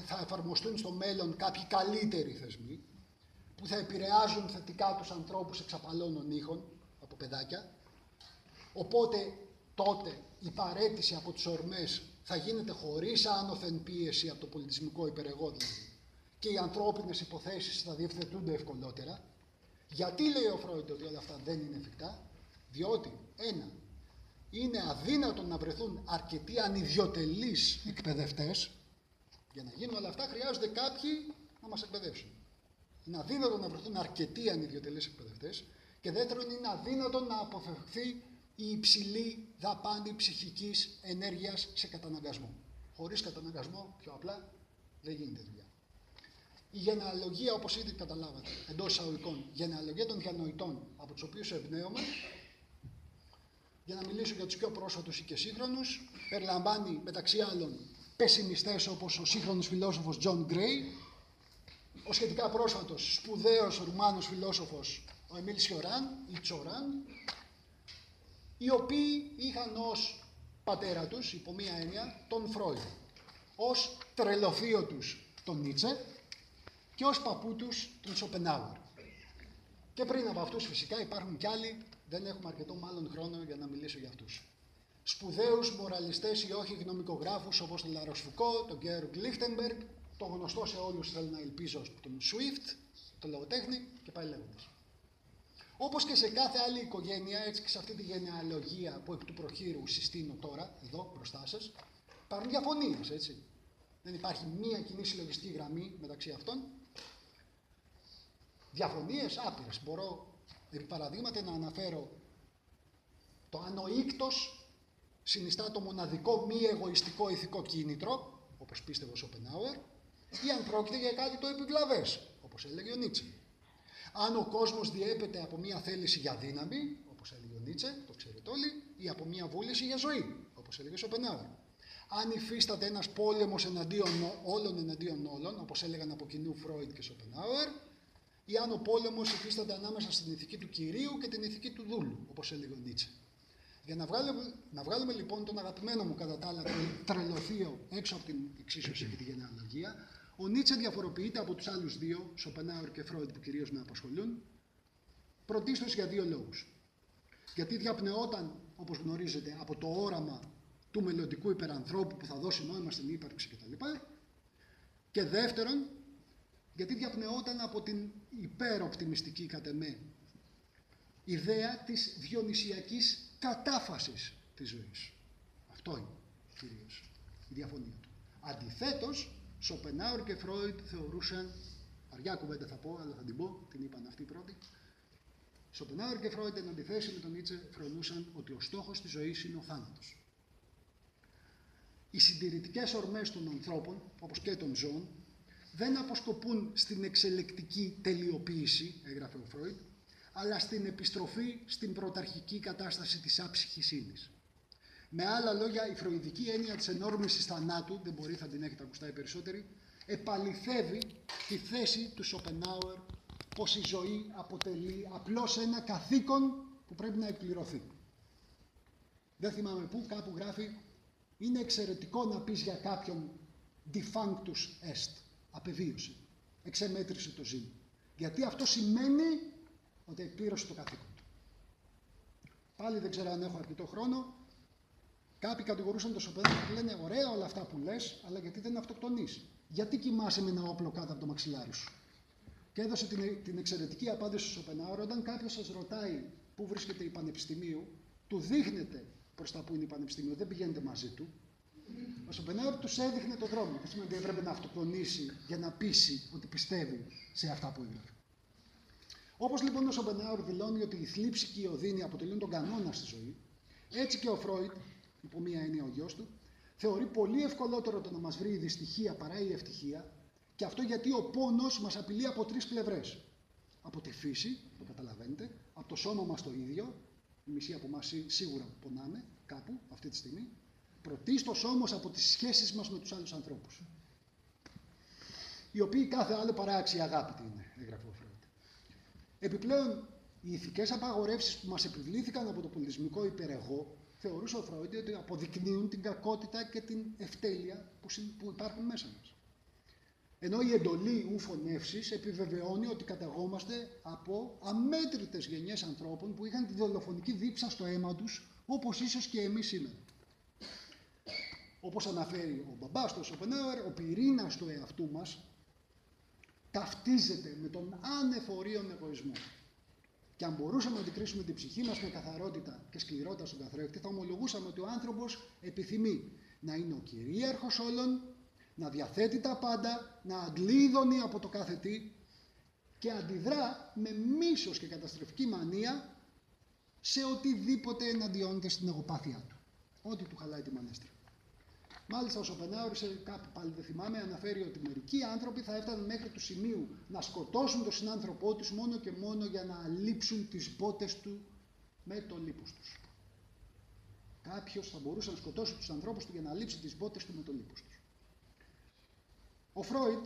θα εφαρμοστούν στο μέλλον κάποιοι καλύτεροι θεσμοί που θα επηρεάζουν θετικά τους ανθρώπους εξαπαλώνων ήχων από παιδάκια. Οπότε τότε η παραίτηση από τις ορμές θα γίνεται χωρίς άνωθεν πίεση από το πολιτισμικό υπερεγώ δηλαδή, και οι ανθρώπινες υποθέσεις θα διευθετούνται ευκολότερα. Γιατί λέει ο Φρόιντ ότι όλα αυτά δεν είναι εφικτά? Διότι είναι αδύνατο να βρεθούν αρκετοί ανιδιοτελείς εκπαιδευτές. Για να γίνουν όλα αυτά χρειάζονται κάποιοι να μας εκπαιδεύσουν. Είναι αδύνατο να βρεθούν αρκετοί ανιδιοτελείς εκπαιδευτές και δεύτερον είναι αδύνατο να αποφευχθεί η υψηλή δαπάνη ψυχικής ενέργειας σε καταναγκασμό. Χωρίς καταναγκασμό, πιο απλά, δεν γίνεται δουλειά. Η γενεαλογία, όπως ήδη καταλάβατε, εντός εισαγωγικών, γενεαλογία των διανοητών από τους οποίους εμπνέομαι, για να μιλήσω για τους πιο πρόσφατους ή και σύγχρονους, περιλαμβάνει μεταξύ άλλων πεσημιστές όπως ο σύγχρονος φιλόσοφος John Gray, ο σχετικά πρόσφατος σπουδαίος Ρουμάνος φιλόσοφος ο Εμίλ Σιωράν ή Τσοράν, οι οποίοι είχαν ως πατέρα τους, υπό μία έννοια, τον Φρόιντ, ως τρελοθείο τους τον Νίτσε και ως παππού τους τον Σοπενάουερ. Και πριν από αυτούς φυσικά υπάρχουν κι άλλοι, δεν έχουμε αρκετό μάλλον χρόνο για να μιλήσω για αυτούς. Σπουδαίους μοραλιστές ή όχι γνωμικογράφους όπως τον Λαροσφουκό, τον Γκέρουγκ Λίχτεμπεργκ, το γνωστό σε όλους θέλω να ελπίζω τον Σουίφτ, τον λογοτέχνη και πάει λέγοντας. Όπως και σε κάθε άλλη οικογένεια, έτσι και σε αυτή τη γενεαλογία που εκ του προχείρου συστήνω τώρα, εδώ μπροστά σας, υπάρχουν διαφωνίες, έτσι. Δεν υπάρχει μία κοινή συλλογιστική γραμμή μεταξύ αυτών. Διαφωνίες άπειρες. Μπορώ, επί παραδείγματι, να αναφέρω το αν ο ίκτος συνιστά το μοναδικό μη εγωιστικό ηθικό κίνητρο, όπως πίστευε ο Σοπενάουερ, ή αν πρόκειται για κάτι το επιβλαβές, όπως έλεγε ο Νίτσε. Αν ο κόσμος διέπεται από μία θέληση για δύναμη, όπως έλεγε ο Νίτσε, το ξέρετε όλοι, ή από μία βούληση για ζωή, όπως έλεγε ο Σοπενάουερ. Αν υφίσταται ένας πόλεμος εναντίον όλων, όπως έλεγαν από κοινού Φρόιντ και Σοπενάουερ, ή αν ο πόλεμος υφίσταται ανάμεσα στην ηθική του κυρίου και την ηθική του δούλου, όπως έλεγε ο Νίτσε. Για να βγάλουμε λοιπόν τον αγαπημένο μου κατά τα άλλα τρελοθείο έξω από την εξίσωση και τη γενεαλογία, ο Νίτσε διαφοροποιείται από τους άλλους δύο, Σοπενάουερ και Φρόιντ που κυρίως με απασχολούν, πρωτίστως για δύο λόγους. Γιατί διαπνεόταν, όπως γνωρίζετε, από το όραμα του μελλοντικού υπερανθρώπου που θα δώσει νόημα στην ύπαρξη κτλ. Και δεύτερον, γιατί διαπνεόταν από την υπεροπτιμιστική κατ' εμέ ιδέα της διονυσιακής κατάφασης της ζωής. Αυτό είναι κυρίως η διαφωνία του. Αντιθέτως, Σοπενάουερ και Φρόιντ θεωρούσαν, βαριά κουβέντα θα πω, αλλά θα την πω, την είπαν αυτοί πρώτοι. Σοπενάουερ και Φρόιντ, εν αντιθέσει με τον Νίτσε, φρονούσαν ότι ο στόχος της ζωής είναι ο θάνατος. Οι συντηρητικές ορμές των ανθρώπων, όπως και των ζώων, δεν αποσκοπούν στην εξελεκτική τελειοποίηση, έγραφε ο Φρόιντ, αλλά στην επιστροφή στην πρωταρχική κατάσταση της άψυχης ύλης. Με άλλα λόγια, η φροηδική έννοια της ενόρμησης θανάτου, δεν μπορεί, θα την έχετε ακουστά οι περισσότεροι, επαληθεύει τη θέση του Σοπενάουερ πως η ζωή αποτελεί απλώς ένα καθήκον που πρέπει να εκπληρωθεί. Δεν θυμάμαι πού, κάπου γράφει, είναι εξαιρετικό να πεις για κάποιον defunctus est, απεβίωσε, εξεμέτρησε το ζήν. Γιατί αυτό σημαίνει ότι εκπλήρωσε το καθήκον του. Πάλι δεν ξέρω αν έχω αρκετό χρόνο. Κάποιοι κατηγορούσαν τον Σοπενάουερ και λένε: ωραία όλα αυτά που λες, αλλά γιατί δεν αυτοκτονείς? Γιατί κοιμάσαι με ένα όπλο κάτω από το μαξιλάρι σου? Και έδωσε την εξαιρετική απάντηση του Σοπενάουερ: όταν κάποιος σας ρωτάει πού βρίσκεται η Πανεπιστημίου, του δείχνετε προς τα που είναι η Πανεπιστημίου, δεν πηγαίνετε μαζί του. Ο Σοπενάουερ τους έδειχνε τον δρόμο. Δεν σημαίνει ότι έπρεπε να αυτοκτονήσει για να πείσει ότι πιστεύει σε αυτά που έγραφε. Όπως λοιπόν ο Σοπενάουερ δηλώνει ότι η θλίψη και η οδύνη αποτελούν τον κανόνα στη ζωή, έτσι και ο Φρόιντ, υπό μία έννοια ο γιος του, θεωρεί πολύ ευκολότερο το να μας βρει η δυστυχία παρά η ευτυχία, και αυτό γιατί ο πόνος μας απειλεί από τρεις πλευρές. Από τη φύση, το καταλαβαίνετε, από το σώμα μας το ίδιο, η μισή από εμάς σίγουρα πονάμε κάπου αυτή τη στιγμή, πρωτίστως όμως από τις σχέσεις μας με τους άλλους ανθρώπους, οι οποίοι κάθε άλλο παρά αξιαγάπητοι είναι, έγραφε ο Φρόιντ. Επιπλέον, οι ηθικές απαγορεύσεις που μας επιβλήθηκαν από το πολιτισμικό υπερεγώ, θεωρούσε ο Φρόιντ ότι αποδεικνύουν την κακότητα και την ευτέλεια που υπάρχουν μέσα μας. Ενώ η εντολή ούφων εύσης επιβεβαιώνει ότι καταγόμαστε από αμέτρητες γενιές ανθρώπων που είχαν τη δολοφονική δίψα στο αίμα τους, όπως ίσως και εμείς σήμερα. Όπως αναφέρει ο μπαμπάς του Σοπενάουερ, ο πυρήνας του εαυτού μας ταυτίζεται με τον ανεφορίον εγωισμό. Και αν μπορούσαμε να αντικρίσουμε την ψυχή μας με καθαρότητα και σκληρότητα στον καθρέφτη, θα ομολογούσαμε ότι ο άνθρωπος επιθυμεί να είναι ο κυρίαρχος όλων, να διαθέτει τα πάντα, να αντλείδωνει από το κάθε τι και αντιδρά με μίσος και καταστροφική μανία σε οτιδήποτε εναντιώνεται στην εγωπάθειά του. Ό,τι του χαλάει τη μανέστρα. Μάλιστα ο Σοπενάουερ, κάπου πάλι δεν θυμάμαι, αναφέρει ότι μερικοί άνθρωποι θα έφταναν μέχρι του σημείου να σκοτώσουν τον συνάνθρωπό τους μόνο και μόνο για να αλείψουν τις μπότες του με το λίπος τους. Κάποιος θα μπορούσε να σκοτώσει τους ανθρώπους του για να αλείψει τις μπότες του με το λίπος τους. Ο Φρόιντ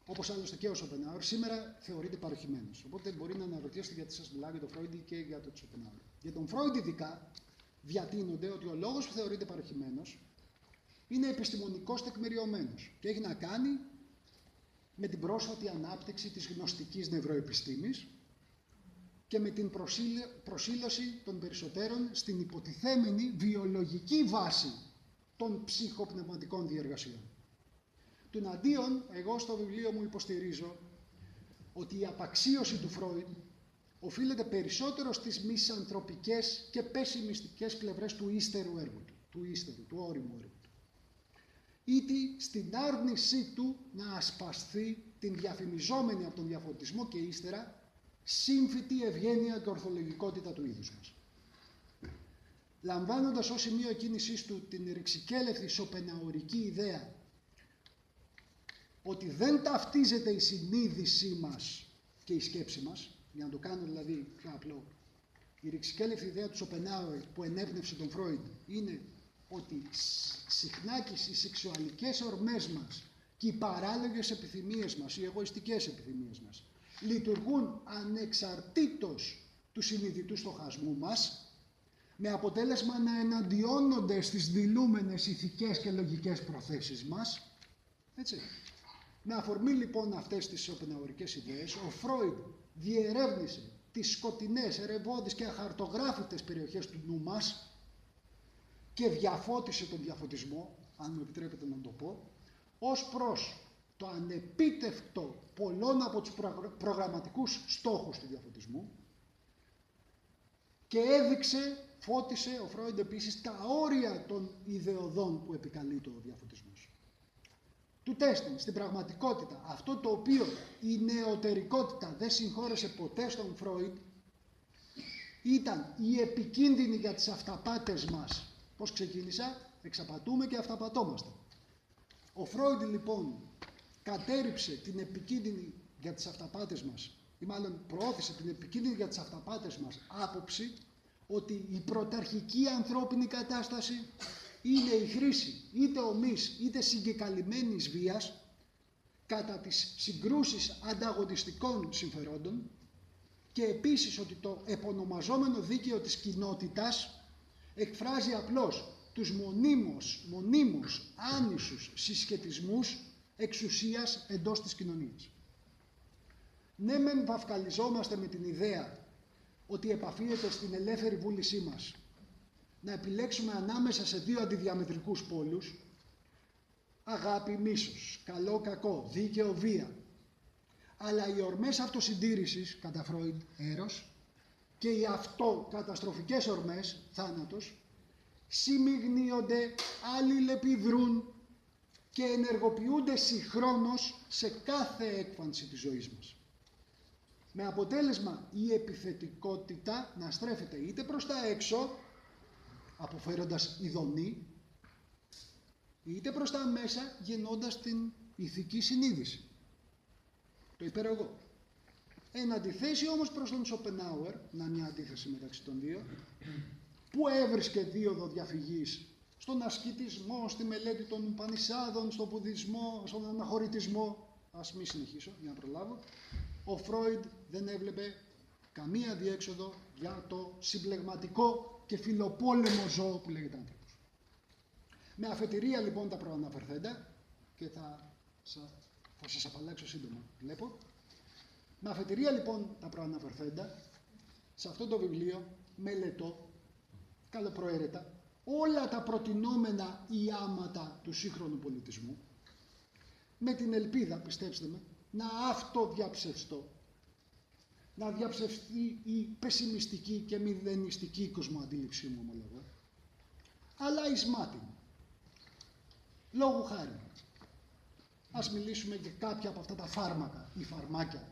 όπως άλλωστε και ο Σοπενάουερ, σήμερα θεωρείται παροχημένος. Οπότε μπορεί να αναρωτιέστε γιατί σας μιλάω για τον Φρόιντ και για τον Σοπενάουερ. Για τον Φρόιντ ειδικά διατείνονται ότι ο λόγος που θεωρείται παροχημένος είναι επιστημονικός τεκμηριωμένος και έχει να κάνει με την πρόσφατη ανάπτυξη της γνωστικής νευροεπιστήμης και με την προσήλωση των περισσότερων στην υποτιθέμενη βιολογική βάση των ψυχοπνευματικών διεργασιών. Τουναντίον, εγώ στο βιβλίο μου υποστηρίζω ότι η απαξίωση του Φρόιντ οφείλεται περισσότερο στις μισανθρωπικές και πεσημιστικές πλευρές του ύστερου έργου του όριμου έργου του. Ήτι στην άρνησή του να ασπαστεί την διαφημιζόμενη από τον διαφωτισμό και ύστερα σύμφυτη ευγένεια και ορθολογικότητα του είδους μας. Λαμβάνοντας ως σημείο κίνησής του την ρηξικέλευτη σοπεναουρική ιδέα ότι δεν ταυτίζεται η συνείδησή μας και η σκέψη μας, για να το κάνω δηλαδή πιο απλό, η ρηξικέλευτη ιδέα του Σοπενάουερ που ενέπνευσε τον Φρόιντ είναι ότι συχνά και οι σεξουαλικές ορμές μας και οι παράλογες επιθυμίες μας, οι εγωιστικές επιθυμίες μας, λειτουργούν ανεξαρτήτως του συνειδητού στοχασμού μας, με αποτέλεσμα να εναντιώνονται στις δηλούμενες ηθικές και λογικές προθέσεις μας. Έτσι. Με αφορμή λοιπόν αυτές τις σοπεναουρικές ιδέες, ο Φρόιντ διερεύνησε τις σκοτεινές, ερευώδεις και αχαρτογράφητες περιοχές του νου μας και διαφώτισε τον διαφωτισμό, αν μου επιτρέπετε να το πω, ως προς το ανεπίτευκτο πολλών από τους προγραμματικούς στόχους του διαφωτισμού και έδειξε, φώτισε ο Φρόιντ επίσης τα όρια των ιδεωδών που επικαλείται ο διαφωτισμός. Του τέστην, στην πραγματικότητα, αυτό το οποίο η νεωτερικότητα δεν συγχώρεσε ποτέ στον Φρόιντ ήταν η επικίνδυνη για τις αυταπάτες μας. Πώς ξεκίνησα? Εξαπατούμε και αυταπατώμαστε. Ο Φρόιντ λοιπόν κατέριψε την επικίνδυνη για τις αυταπάτες μας, ή μάλλον προώθησε την επικίνδυνη για τις αυταπάτες μας άποψη ότι η πρωταρχική ανθρώπινη κατάσταση είναι η χρήση είτε ομής είτε συγκεκαλυμμένης βίας κατά τις συγκρούσεις ανταγωνιστικών συμφερόντων και επίσης ότι το επωνομαζόμενο δίκαιο της κοινότητας εκφράζει απλώς τους μονίμους άνισους συσχετισμούς εξουσίας εντός της κοινωνίας. Ναι μεν βαφκαλιζόμαστε με την ιδέα ότι επαφίεται στην ελεύθερη βούλησή μας να επιλέξουμε ανάμεσα σε δύο αντιδιαμετρικούς πόλους, αγάπη, μίσος, καλό, κακό, δίκαιο, βία. Αλλά οι ορμές αυτοσυντήρησης, κατά Φρόιντ, έρος, και οι αυτοκαταστροφικές ορμές, θάνατος, συμμιγνύονται, αλληλεπιδρούν και ενεργοποιούνται συγχρόνως σε κάθε έκφανση της ζωής μας. Με αποτέλεσμα η επιθετικότητα να στρέφεται είτε προς τα έξω, αποφέροντας ειδονή, είτε προς τα μέσα, γεννώντας την ηθική συνείδηση. Το υπερεγώ. Εν αντιθέσει όμως προς τον Σοπενάουερ, να μια αντίθεση μεταξύ των δύο, που έβρισκε δίωδο διαφυγής στον ασκητισμό, στη μελέτη των Ουπανισάδων, στον Βουδισμό, στον αναχωρητισμό, ας μη συνεχίσω για να προλάβω, ο Φρόιντ δεν έβλεπε καμία διέξοδο για το συμπλεγματικό και φιλοπόλεμο ζώο που λέγεται άνθρωπος. Με αφετηρία λοιπόν τα προαναφερθέντα, και θα σας απαλλάξω σύντομα, βλέπω. Με αφετηρία λοιπόν τα προαναφερθέντα, σε αυτό το βιβλίο μελετώ καλοπροαίρετα όλα τα προτινόμενα ιάματα του σύγχρονου πολιτισμού, με την ελπίδα, πιστέψτε με, να αυτοδιαψευστώ, να διαψευστεί η πεσημιστική και μηδενιστική κοσμοαντίληψή μου, ομολογώ, αλλά εις μάτιν. Λόγου χάρη, ας μιλήσουμε για κάποια από αυτά τα φάρμακα ή φαρμάκια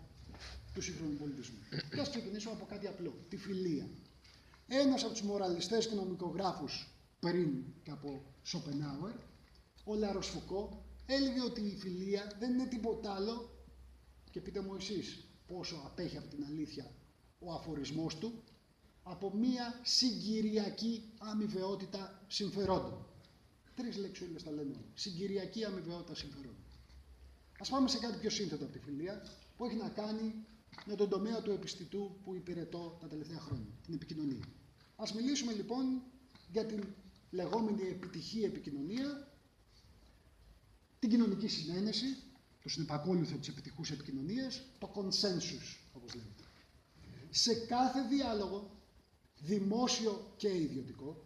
του σύγχρονου πολιτισμού. Και ας ξεκινήσουμε από κάτι απλό, τη φιλία. Ένας από τους μοραλιστές και νομικογράφους πριν και από Σοπενάουερ, ο Λάρος Φουκώ, έλεγε ότι η φιλία δεν είναι τίποτα άλλο, και πείτε μου εσείς πόσο απέχει από την αλήθεια ο αφορισμός του, από μία συγκυριακή αμοιβαιότητα συμφερόντων. 3 λεξούλες τα λένε όλα. Συγκυριακή αμοιβαιότητα συμφερόντων. Ας πάμε σε κάτι πιο σύνθετο από τη φιλία, που έχει να κάνει με τον τομέα του επιστητού που υπηρετώ τα τελευταία χρόνια, την επικοινωνία. Ας μιλήσουμε λοιπόν για την λεγόμενη επιτυχή επικοινωνία, την κοινωνική συνένεση, το συνεπακόλουθο της επιτυχούς επικοινωνίας, το consensus, όπως λέγεται. Σε κάθε διάλογο, δημόσιο και ιδιωτικό,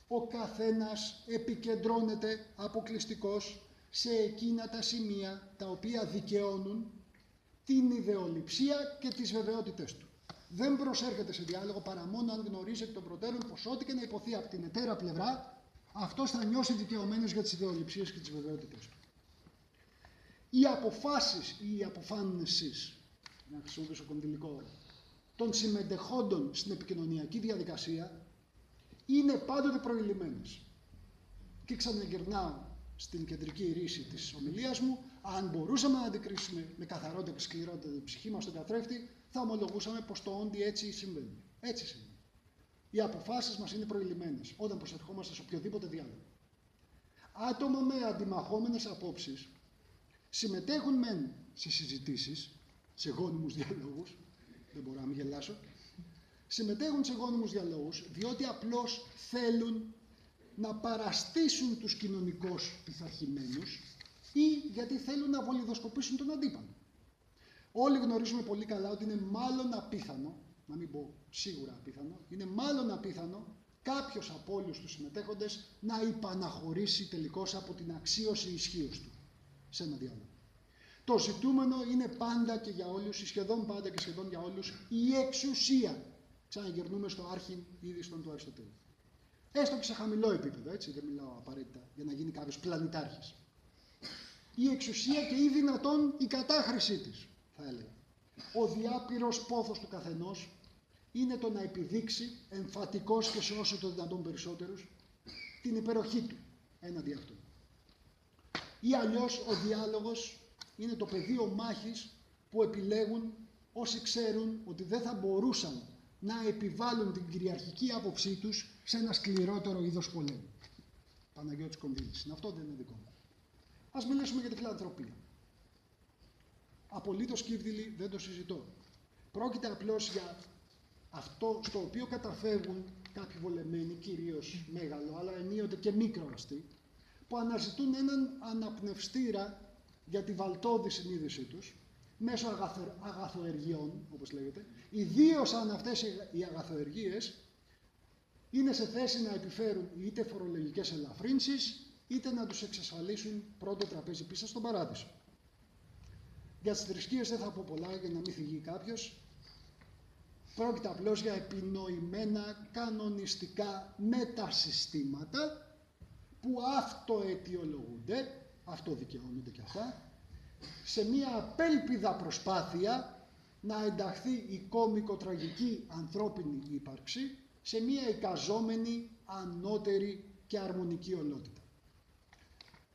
ο καθένας επικεντρώνεται αποκλειστικώς σε εκείνα τα σημεία τα οποία δικαιώνουν την ιδεολειψία και τις βεβαιότητες του. Δεν προσέρχεται σε διάλογο παρά μόνο αν γνωρίζει εκ των προτέρων πως ό,τι και να υποθεί από την εταίρα πλευρά, αυτός θα νιώσει δικαιωμένος για τις ιδεολειψίες και τις βεβαιότητες του. Οι αποφάσεις ή οι αποφάνσεις, να χρησιμοποιήσω κονδυλικό όρο, των συμμετεχόντων στην επικοινωνιακή διαδικασία είναι πάντοτε προηλημμένες. Και ξαναγυρνάω στην κεντρική ρίση της ομιλίας μου, αν μπορούσαμε να αντικρίσουμε με καθαρότητα και σκληρότητα την ψυχή μας στον καθρέφτη, θα ομολογούσαμε πως το όντι έτσι συμβαίνει. Έτσι συμβαίνει. Οι αποφάσεις μας είναι προηλημμένες όταν προσερχόμαστε σε οποιοδήποτε διάλογο. Άτομα με αντιμαχόμενες απόψεις συμμετέχουν μεν σε συζητήσεις, σε γόνιμους διαλόγους, δεν μπορώ να μην γελάσω, συμμετέχουν σε γόνιμους διαλόγους διότι απλώς θέλουν να παραστήσουν τους κοινωνικώς πειθαρχημένους ή γιατί θέλουν να βολιδοσκοπήσουν τον αντίπαλο. Όλοι γνωρίζουμε πολύ καλά ότι είναι μάλλον απίθανο, να μην πω σίγουρα απίθανο, είναι μάλλον απίθανο κάποιος από όλους τους συμμετέχοντες να υπαναχωρήσει τελικώς από την αξίωση ισχύως του σε ένα διάλογο. Το ζητούμενο είναι πάντα και για όλους, σχεδόν πάντα και σχεδόν για όλους, η εξουσία. Ξαναγυρνούμε στο άρχιν είδιστον του Αριστοτέλη. Έστω και σε χαμηλό επίπεδο, έτσι, δεν μιλάω απαραίτητα για να γίνει κάποιος πλανητάρχης. Η εξουσία και ή δυνατόν η κατάχρησή της, θα έλεγα. Ο διάπειρος πόθος του καθενός είναι το να επιδείξει εμφατικός και σε όσο το δυνατόν περισσότερους την υπεροχή του έναντι αυτού. Ή αλλιώς ο διάλογος είναι το πεδίο μάχης που επιλέγουν όσοι ξέρουν ότι δεν θα μπορούσαν να επιβάλλουν την κυριαρχική άποψή τους σε ένα σκληρότερο είδος πολέμου. Παναγιώτης Κονδύλης. Αυτό δεν είναι δικό μου. Ας μιλήσουμε για τη φιλανθρωπία. Απολύτως κύβδηλη, δεν το συζητώ. Πρόκειται απλώς για αυτό στο οποίο καταφεύγουν κάποιοι βολεμένοι, κυρίως μέγαλο, αλλά ενίοτε και μικρό αστεί, που αναζητούν έναν αναπνευστήρα για τη βαλτώδη συνείδησή τους, μέσω αγαθοεργειών, όπως λέγεται, ιδίως αν αυτές οι αγαθοεργίες είναι σε θέση να επιφέρουν είτε φορολογικές ελαφρύνσεις, είτε να τους εξασφαλίσουν πρώτο τραπέζι πίσω στον παράδεισο. Για τις θρησκείες δεν θα πω πολλά για να μην θυγεί κάποιος. Πρόκειται απλώς για επινοημένα κανονιστικά μετασυστήματα που αυτοαιτιολογούνται, αυτοδικαιώνονται κι αυτά, σε μια απέλπιδα προσπάθεια να ενταχθεί η κόμικο-τραγική ανθρώπινη ύπαρξη σε μια εικαζόμενη, ανώτερη και αρμονική ολότητα.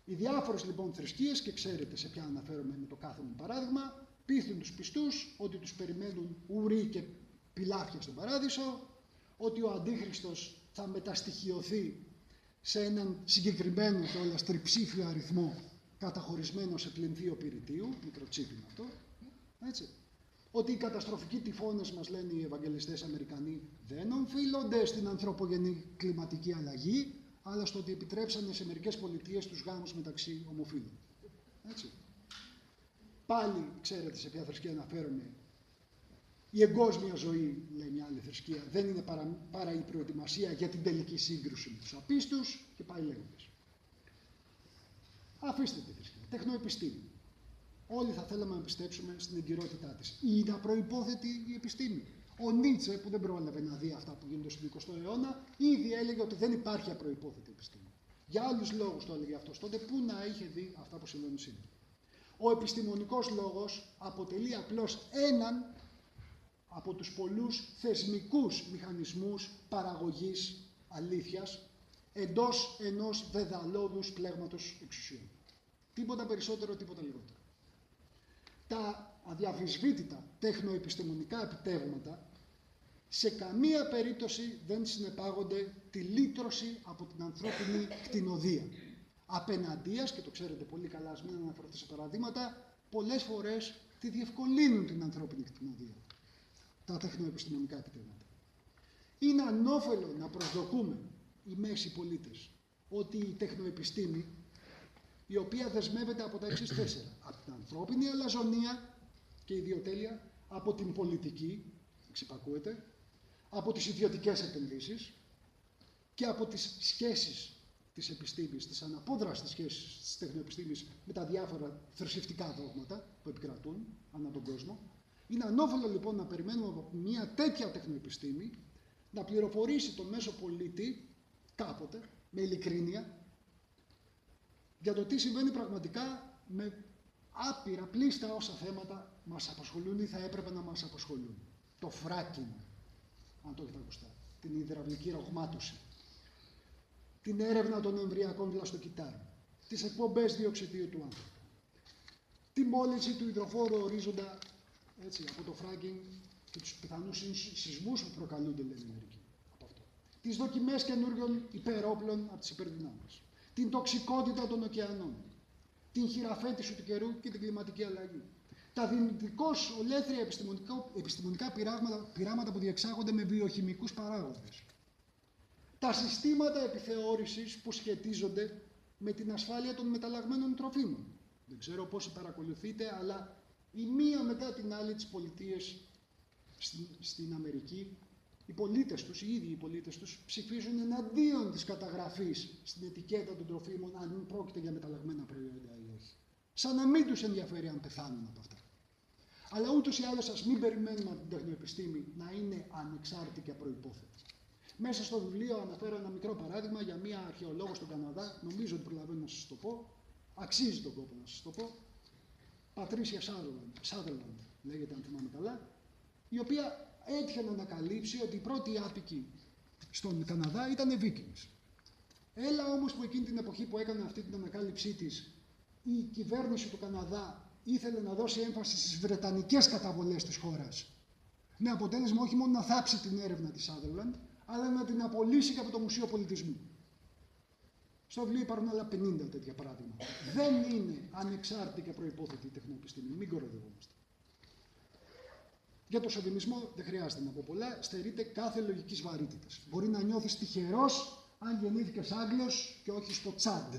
Οι διάφορες λοιπόν θρησκείες, και ξέρετε σε ποια αναφέρομαι με το κάθε μου παράδειγμα, πείθουν τους πιστούς ότι τους περιμένουν ουροί και πηλάφια στον παράδεισο, ότι ο Αντίχριστος θα μεταστοιχειωθεί σε έναν συγκεκριμένο και όλας τριψήφιο αριθμό καταχωρισμένο σε πληνθείο πυρητίου, μικροτσίπινο αυτό, έτσι. Ότι οι καταστροφικοί τυφώνες, μας λένε οι Ευαγγελιστές Αμερικανοί, δεν οφείλονται στην ανθρωπογενή κλιματική αλλαγή, αλλά στο ότι επιτρέψανε σε μερικές πολιτείες τους γάμους μεταξύ ομοφύλων. Έτσι. Πάλι ξέρετε σε ποια θρησκεία αναφέρομαι. Η εγκόσμια ζωή, λέει μια άλλη θρησκεία, δεν είναι παρά η προετοιμασία για την τελική σύγκρουση με τους απίστους και πάει λέγοντας. Αφήστε τη θρησκεία. Τεχνοεπιστήμη. Όλοι θα θέλαμε να πιστέψουμε στην εγκυρότητά της. Είναι απροϋπόθετη η επιστήμη. Ο Νίτσε, που δεν πρόλαβε να δει αυτά που γίνονται στον 20ο αιώνα, ήδη έλεγε ότι δεν υπάρχει απροϋπόθετη επιστήμη. Για άλλους λόγους το έλεγε αυτός τότε, που να είχε δει αυτά που συμβαίνουν σήμερα. Ο επιστημονικός λόγος αποτελεί απλώς έναν από τους πολλούς θεσμικούς μηχανισμούς παραγωγής αλήθειας εντός ενός δεδαλώδους πλέγματος εξουσιών. Τίποτα περισσότερο, τίποτα λιγότερο. Τα αδιαφυσβήτητα τεχνοεπιστημονικά επιτεύγματα σε καμία περίπτωση δεν συνεπάγονται τη λύτρωση από την ανθρώπινη κτηνοδία. απέναντίας, και το ξέρετε πολύ καλά, ας μην αναφερθώ σε παραδείγματα, πολλές φορές τη διευκολύνουν την ανθρώπινη κτηνοδία, τα τεχνοεπιστημονικά επιτεύγματα. Είναι ανώφελο να προσδοκούμε οι μέσοι πολίτες ότι η τεχνοεπιστήμη, η οποία δεσμεύεται από τα εξής 4, από την ανθρώπινη αλαζονία και ιδιοτέλεια, από την πολιτική, εξυπακούεται, από τις ιδιωτικές επενδύσεις και από τις σχέσεις της επιστήμης, τις αναπόδραστες σχέσεις της τεχνοεπιστήμης με τα διάφορα θρησκευτικά δόγματα που επικρατούν ανά τον κόσμο. Είναι ανώφελο λοιπόν να περιμένουμε από μια τέτοια τεχνοεπιστήμη να πληροφορήσει τον μέσο πολίτη κάποτε, με ειλικρίνεια, για το τι συμβαίνει πραγματικά με άπειρα πλήστα όσα θέματα μας απασχολούν ή θα έπρεπε να μας απασχολούν. Το fracking, αν το έχετε ακουστά, την υδραυλική ρογμάτωση, την έρευνα των εμβρυακών βλαστοκυτάρων, τις εκπομπές διοξιδίου του άνθρακα, τη μόλυνση του υδροφόρου ορίζοντα, έτσι, από το fracking και τους πιθανούς σεισμούς που προκαλούνται, λένε μερικοί, από αυτό. Τις δοκιμές καινούριων υπερόπλων από τις υπερδυνάμεις, την τοξικότητα των ωκεανών, την χειραφέτηση του καιρού και την κλιματική αλλαγή. Τα δυνητικώς ολέθρια επιστημονικά πειράματα που διεξάγονται με βιοχημικούς παράγοντες. Τα συστήματα επιθεώρησης που σχετίζονται με την ασφάλεια των μεταλλαγμένων τροφίμων. Δεν ξέρω πόσοι παρακολουθείτε, αλλά η μία μετά την άλλη τις πολιτείες στην Αμερική, οι πολίτες τους, οι ίδιοι οι πολίτες τους, ψηφίζουν εναντίον της καταγραφής στην ετικέτα των τροφίμων αν πρόκειται για μεταλλαγμένα προϊόντα ή όχι. Σαν να μην τους ενδιαφέρει αν πεθάνουν από αυτά. Αλλά ούτως ή άλλως ας μην περιμένουμε από την τεχνοεπιστήμη να είναι ανεξάρτητη και απροϋπόθετη. Μέσα στο βιβλίο αναφέρω ένα μικρό παράδειγμα για μία αρχαιολόγο στον Καναδά, νομίζω ότι προλαβαίνω να σας το πω, αξίζει τον κόπο να σας το πω, Πατρίσια Σάδερλαντ λέγεται αν θυμάμαι καλά, η οποία έτυχε να ανακαλύψει ότι οι πρώτοι άπικοι στον Καναδά ήταν Vikings. Έλα όμως που εκείνη την εποχή που έκανε αυτή την ανακάλυψή της, η κυβέρνηση του Καναδά ήθελε να δώσει έμφαση στις βρετανικές καταβολές της χώρας. Με αποτέλεσμα όχι μόνο να θάψει την έρευνα της Sutherland, αλλά να την απολύσει και από το Μουσείο Πολιτισμού. Στο βιβλίο υπάρχουν άλλα 50 τέτοια παράδειγματα. Δεν είναι ανεξάρτητη και προϋπόθετη η τεχνοεπιστήμη, μην κοροϊδευόμαστε. Για το σοβινισμό δεν χρειάζεται να πω πολλά, στερείται κάθε λογικής βαρύτητας. Μπορεί να νιώθεις τυχερός αν γεννήθηκες Άγγλος και όχι στο Τσάντ,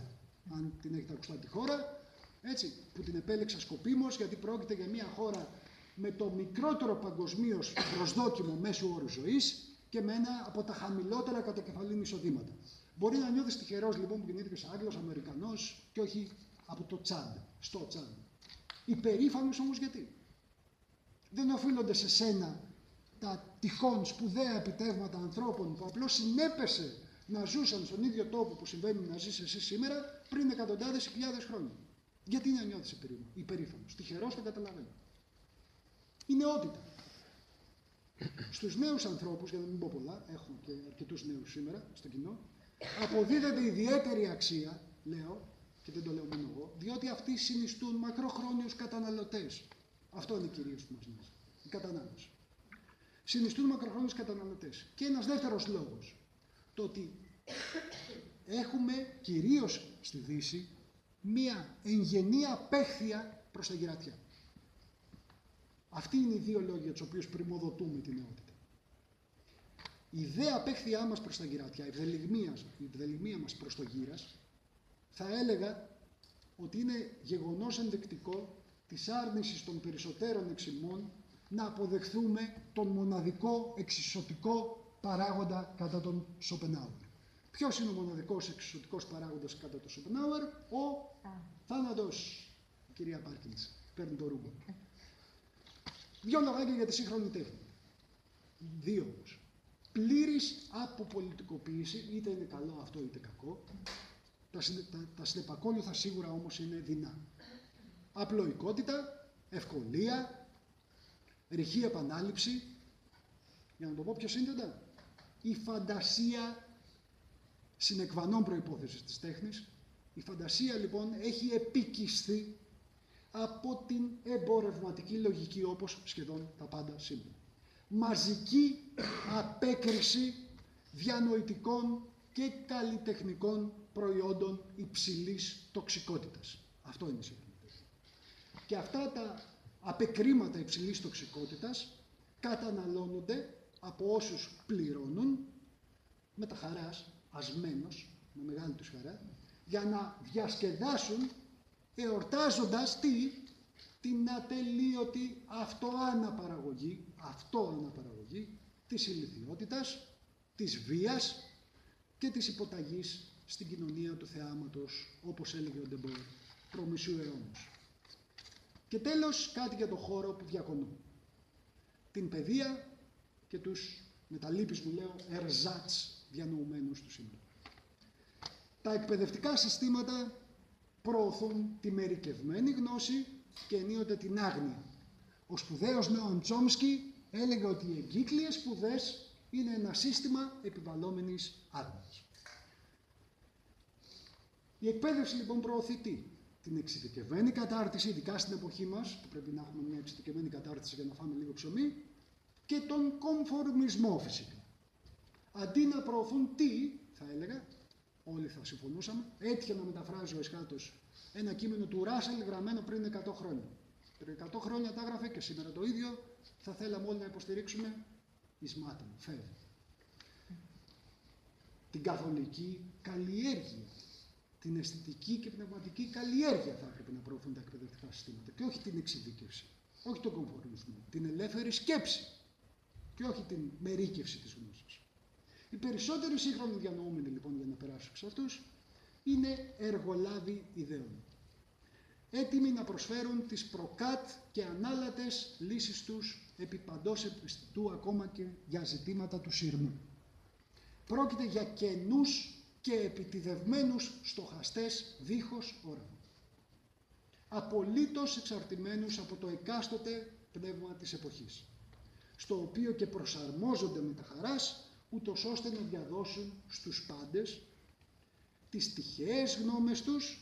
αν την έχετε ακουστά τη χώρα, έτσι, που την επέλεξα σκοπίμως, γιατί πρόκειται για μια χώρα με το μικρότερο παγκοσμίως προσδόκιμο μέσου όρου ζωής και με ένα από τα χαμηλότερα κατακεφαλήν εισοδήματα. Μπορεί να νιώθεις τυχερός λοιπόν που γεννήθηκες Άγγλος, Αμερικανός και όχι από το Τσάντ, στο Τσάντ. Υπερήφανος όμως γιατί? Δεν οφείλονται σε σένα τα τυχόν σπουδαία επιτεύγματα ανθρώπων που απλώς συνέπεσε να ζούσαν στον ίδιο τόπο που συμβαίνει να ζεις εσύ σήμερα πριν εκατοντάδες χιλιάδες χρόνια. Γιατί να νιώθεις υπερήφανος? Τυχερός, δεν καταλαβαίνω. Η νεότητα. Στους νέους ανθρώπους, για να μην πω πολλά, έχω και αρκετούς νέους σήμερα στο κοινό, αποδίδεται ιδιαίτερη αξία, λέω, και δεν το λέω μόνο εγώ, διότι αυτοί συνιστούν μακροχρόνιους καταναλωτές. Αυτό είναι κυρίως που μας νοιάζει, η κατανάλωση. Συνιστούν μακροχρόνιους καταναλωτές. Και ένας δεύτερος λόγος, το ότι έχουμε κυρίως στη Δύση μία εγγενή απέχθεια προς τα γυρατιά. Αυτοί είναι οι δύο λόγοι για τους οποίους πρημοδοτούμε την νεότητα. Η δε απέχθειά μας προς τα γυρατιά, η ευδελιγμία μας προς το γύρας, θα έλεγα ότι είναι γεγονός ενδεικτικό της άρνησης των περισσότερων εξημών να αποδεχθούμε τον μοναδικό εξισωτικό παράγοντα κατά τον Σοπενάουερ. Ποιος είναι ο μοναδικός εξισωτικός παράγοντας κατά τον Σοπενάουερ? Ο θάνατος. Η κυρία Πάρκινς παίρνει το ρούμπο. Δύο λογάκια για τη σύγχρονη τέχνη. Δύο όμως. Πλήρης αποπολιτικοποίηση, είτε είναι καλό αυτό είτε κακό. Τα συνεπακόλουθα σίγουρα όμως είναι δεινά. Απλοϊκότητα, ευκολία, ρηχή επανάληψη. Για να το πω πιο σύνθετα, η φαντασία συνεκβανών προϋπόθεσης της τέχνης. Η φαντασία λοιπόν έχει επικισθεί από την εμπορευματική λογική, όπως σχεδόν τα πάντα σήμερα. Μαζική απέκριση διανοητικών και καλλιτεχνικών προϊόντων υψηλής τοξικότητας. Αυτό είναι σύγχρονη παιδεία. Και αυτά τα απεκρήματα υψηλής τοξικότητας καταναλώνονται από όσους πληρώνουν με τα χαράς, ασμένος, με μεγάλη τους χαρά, για να διασκεδάσουν εορτάζοντας την ατελείωτη αυτοαναπαραγωγή της ηλιθιότητας, της βίας και της υποταγής στην κοινωνία του θεάματος, όπως έλεγε ο Ντεμπόρ, προμισού αιώνος. Και τέλος, κάτι για το χώρο που διακονώ. Την παιδεία και τους, με τα λύπης μου λέω, ερζάτς διανοουμένους του σήμερα. Τα εκπαιδευτικά συστήματα προωθούν τη μερικευμένη γνώση και ενίοτε την άγνοια. Ο σπουδαίος Νόαμ Τσόμσκι έλεγε ότι οι εγκύκλιες σπουδές είναι ένα σύστημα επιβαλλόμενης άγνοιας. Η εκπαίδευση λοιπόν προωθεί τι? Την εξειδικευμένη κατάρτιση, ειδικά στην εποχή μας, που πρέπει να έχουμε μια εξειδικευμένη κατάρτιση για να φάμε λίγο ψωμί, και τον κομφορμισμό φυσικά. Αντί να προωθούν τι, θα έλεγα, όλοι θα συμφωνούσαμε, έτυχε να μεταφράζει ο Εσχάτος ένα κείμενο του Ράσελ γραμμένο πριν 100 χρόνια. Πριν 100 χρόνια τα έγραφε και σήμερα το ίδιο, θα θέλαμε όλοι να υποστηρίξουμε ισμάτων, φεύγει. Την καθολική καλλιέργεια, την αισθητική και πνευματική καλλιέργεια θα έπρεπε να προωθούν τα εκπαιδευτικά συστήματα και όχι την εξειδίκευση, όχι τον κομφορμισμό, την ελεύθερη σκέψη και όχι την μερίκευση της γνώσης. Οι περισσότεροι σύγχρονοι διανοούμενοι λοιπόν, για να περάσω σε αυτούς, είναι εργολάβοι ιδεών. Έτοιμοι να προσφέρουν τις προκάτ και ανάλατες λύσεις τους επί παντός επιστητού, ακόμα και για ζητήματα του σειρμού. Πρόκειται για κενούς και επιτιδευμένους στοχαστές δίχως όραμα. Απολύτως εξαρτημένους από το εκάστοτε πνεύμα της εποχής, στο οποίο και προσαρμόζονται με τα χαράς, ούτως ώστε να διαδώσουν στους πάντες τις τυχαίες γνώμες τους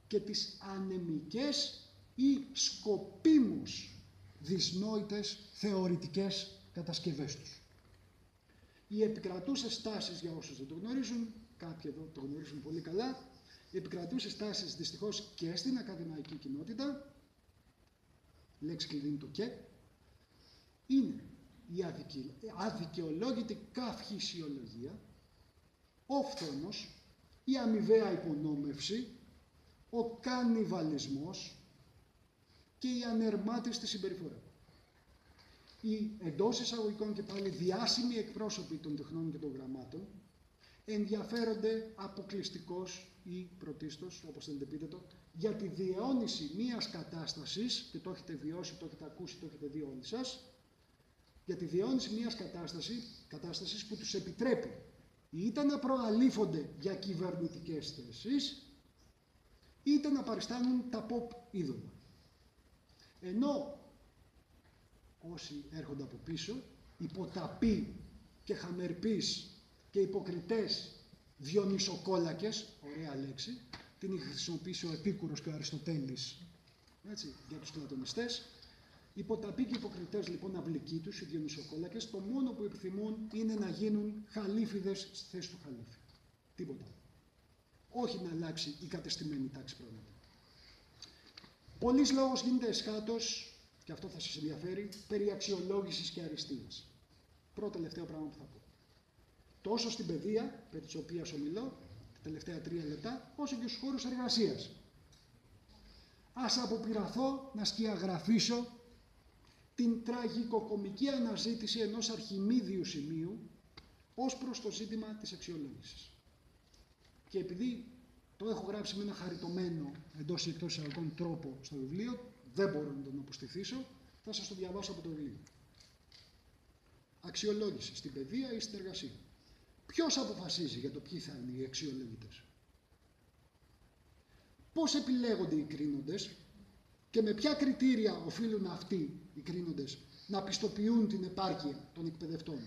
και τις ανεμικές ή σκοπίμως δυσνόητες θεωρητικές κατασκευές τους. Οι επικρατούσες τάσεις, για όσους δεν το γνωρίζουν, κάποιοι εδώ το γνωρίζουν πολύ καλά, οι επικρατούσες τάσεις δυστυχώς και στην ακαδημαϊκή κοινότητα, λέξη κλειδί είναι το και, είναι η αδικαιολόγητη καυχησιολογία, ο φθόνος, η αμοιβαία υπονόμευση, ο κανιβαλισμός και η ανερμάτιστη συμπεριφορά. Οι εντός εισαγωγικών και πάλι διάσημοι εκπρόσωποι των τεχνών και των γραμμάτων ενδιαφέρονται αποκλειστικώς ή πρωτίστως, όπως θέλετε πείτε το, για τη διαιώνιση μιας κατάστασης, και το έχετε βιώσει, το έχετε ακούσει, το έχετε δει όλοι σας, για τη διαιώνιση μιας κατάστασης που τους επιτρέπει είτε να προαλήφονται για κυβερνητικές θέσεις, είτε να παριστάνουν τα pop είδωλα. Ενώ όσοι έρχονται από πίσω, υποταπεί και χαμερπείς και υποκριτές διονυσοκόλακες, ωραία λέξη, την είχε χρησιμοποιήσει ο Επίκουρος και ο Αριστοτέλης, έτσι, για τους πλατωνιστές. Υποταπεί και υποκριτές λοιπόν αυλικοί τους, οι διονυσοκόλακες, το μόνο που επιθυμούν είναι να γίνουν χαλίφιδες στη θέση του χαλίφη. Τίποτα. Όχι να αλλάξει η κατεστημένη τάξη πράγματα. Πολλής λόγος γίνεται εσχάτως, και αυτό θα σας ενδιαφέρει, περί αξιολόγησης και αριστείας. Πρώτο τελευταίο πράγμα που θα πω. Τόσο στην παιδεία, περί της οποίας ομιλώ, τα τελευταία 3 λεπτά, όσο και στους χώρους εργασίας. Ας αποπειραθώ να σκιαγραφίσω την τραγικοκομική αναζήτηση ενός αρχιμίδιου σημείου ως προς το ζήτημα της αξιολόγησης. Και επειδή το έχω γράψει με ένα χαριτωμένο εντός ή εκτός εισαγωγικών τρόπο στο βιβλίο, δεν μπορώ να τον αποστηθήσω, θα σας το διαβάσω από το βιβλίο. Αξιολόγηση στην παιδεία ή στην εργασία. Ποιος αποφασίζει για το ποιοι θα είναι οι αξιολογητές? Πώς επιλέγονται οι κρίνοντες και με ποια κριτήρια οφείλουν αυτοί οι κρίνοντες να πιστοποιούν την επάρκεια των εκπαιδευτών?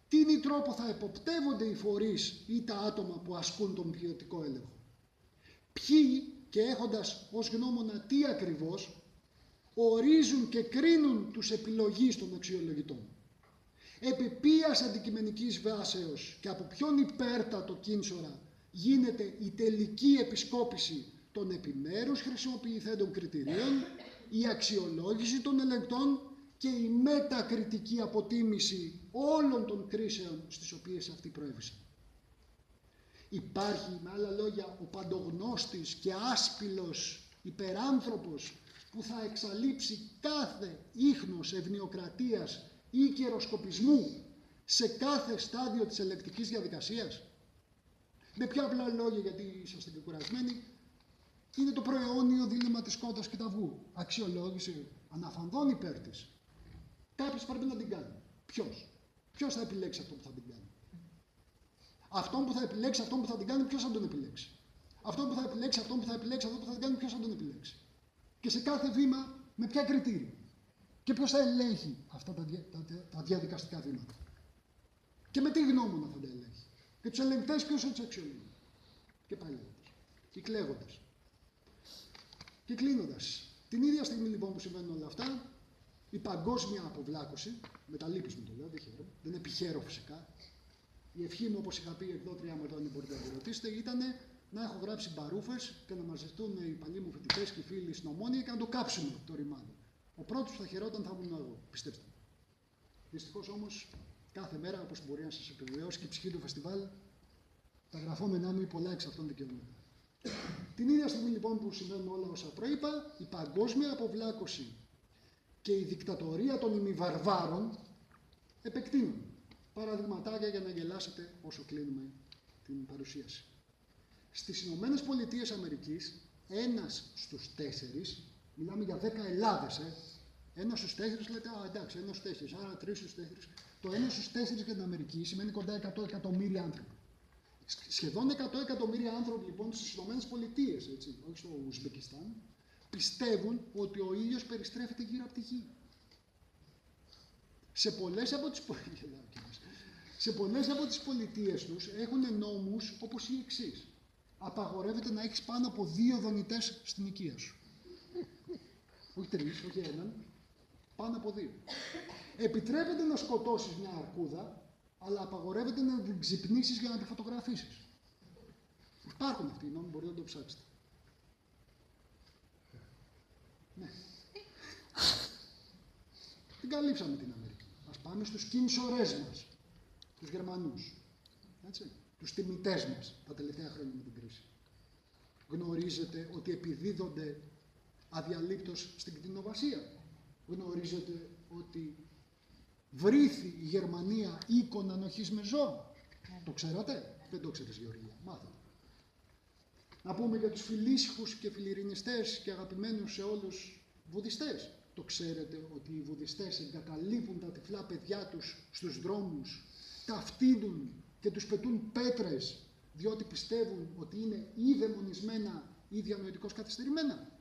Τι τρόπο θα εποπτεύονται οι φορείς ή τα άτομα που ασκούν τον ποιοτικό έλεγχο? Ποιοι, και έχοντας ως γνώμονα τι ακριβώς, ορίζουν και κρίνουν τους επιλογείς των αξιολογητών? Επί ποιας αντικειμενικής βάσεως και από ποιον υπέρτατο κίνσορα γίνεται η τελική επισκόπηση των επιμέρους χρησιμοποιηθέντων κριτηρίων, η αξιολόγηση των ελεγκτών και η μετακριτική αποτίμηση όλων των κρίσεων στις οποίες αυτοί προέβησαν. Υπάρχει, με άλλα λόγια, ο παντογνώστης και άσπυλος υπεράνθρωπος που θα εξαλείψει κάθε ίχνος ευνοιοκρατίας ή καιροσκοπισμού σε κάθε στάδιο της ελεκτικής διαδικασίας. Με πιο απλά λόγια, γιατί είσαστε και κουρασμένοι, είναι το προαιώνιο δίλημμα της κότας και ταυγού. Αξιολόγηση αναφανδών υπέρ της. Κάποιος πρέπει να την κάνει. Ποιος? Ποιος θα επιλέξει αυτό που θα την κάνει? Αυτόν που θα επιλέξει αυτόν που θα την κάνει, ποιος θα τον επιλέξει? Αυτόν που θα επιλέξει αυτόν που θα επιλέξει αυτόν που θα την κάνει, ποιος θα τον επιλέξει? Και σε κάθε βήμα με ποια κριτήρια? Και ποιος θα ελέγχει αυτά τα διαδικαστικά βήματα? Και με τι γνώμονα θα τα ελέγχει? Και τους ελεγκτές ποιος θα τους αξιολογεί? Και πάλι κυκλέγοντας. Και κλείνοντας, την ίδια στιγμή λοιπόν που συμβαίνουν όλα αυτά, η παγκόσμια αποβλάκωση, με τα λύπης μου το λέω, δεν χαίρομαι, δεν επιχαίρω φυσικά. Η ευχή μου, όπως είχα πει εκδότριά μου εδώ, αν μπορείτε να τη ρωτήσετε, ήταν να έχω γράψει μπαρούφες και να μας ζητούν οι παλιοί μου φοιτητές και οι φίλοι στην Ομόνια και να το κάψουμε το ρημάδι. Ο πρώτος που θα χαιρόταν θα ήμουν εγώ, πιστέψτε μου. Δυστυχώς όμως, κάθε μέρα, όπως μπορεί να σας επιβεβαιώσει και η ψυχή του φεστιβάλ, τα γραφόμενά μου πολλά εξ αυτών δικαιούμενα. Την ίδια στιγμή λοιπόν που συμβαίνουν όλα όσα προείπα, η παγκόσμια αποβλάκωση και η δικτατορία των ημιβαρβάρων επεκτείνουν. Παραδειγματάκια για να γελάσετε όσο κλείνουμε την παρουσίαση. Στις Ηνωμένες Πολιτείες Αμερικής, 1 στους 4, μιλάμε για 10 Ελλάδες, 1 στους 4 λέτε, εντάξει, 1 στους 4, άρα 3 στους 4. Το 1 στους 4 για την Αμερική σημαίνει κοντά 100 εκατομμύρια άνθρωποι. Σχεδόν 100 εκατομμύρια άνθρωποι λοιπόν στις Ηνωμένες Πολιτείες, έτσι, όχι στο Ουσμπεκιστάν, πιστεύουν ότι ο ήλιος περιστρέφεται γύρω από τη γη. Σε πολλές από τις πολιτείες τους έχουν νόμους όπως οι εξής. Απαγορεύεται να έχεις πάνω από 2 δονητές στην οικία σου. Όχι 3, όχι 1, πάνω από 2. Επιτρέπεται να σκοτώσεις μια αρκούδα, αλλά απαγορεύεται να την ξυπνήσεις για να τη φωτογραφίσεις. Υπάρχουν αυτοί οι νόμοι, μπορείτε να το ψάξετε. Ναι. Την καλύψαμε την Αμερική. Ας πάμε στους κινσορές μας, τους Γερμανούς, έτσι, τους τιμητές μας τα τελευταία χρόνια με την κρίση. Γνωρίζετε ότι επιδίδονται αδιαλείπτως στην κτηνοβασία. Γνωρίζετε ότι βρήθη η Γερμανία οίκον ανοχής με ζώα. Το ξέρατε? Δεν το ξέρεις, Γεωργία. Μάθατε. Να πούμε για τους φιλήσυχους και φιλιρινιστές και αγαπημένους σε όλους βουδιστές. Το ξέρετε ότι οι βουδιστές εγκαταλείπουν τα τυφλά παιδιά τους στους δρόμους, τα φτύνουν και τους πετούν πέτρες, διότι πιστεύουν ότι είναι ή δαιμονισμένα ή διανοητικώς καθυστερημένα.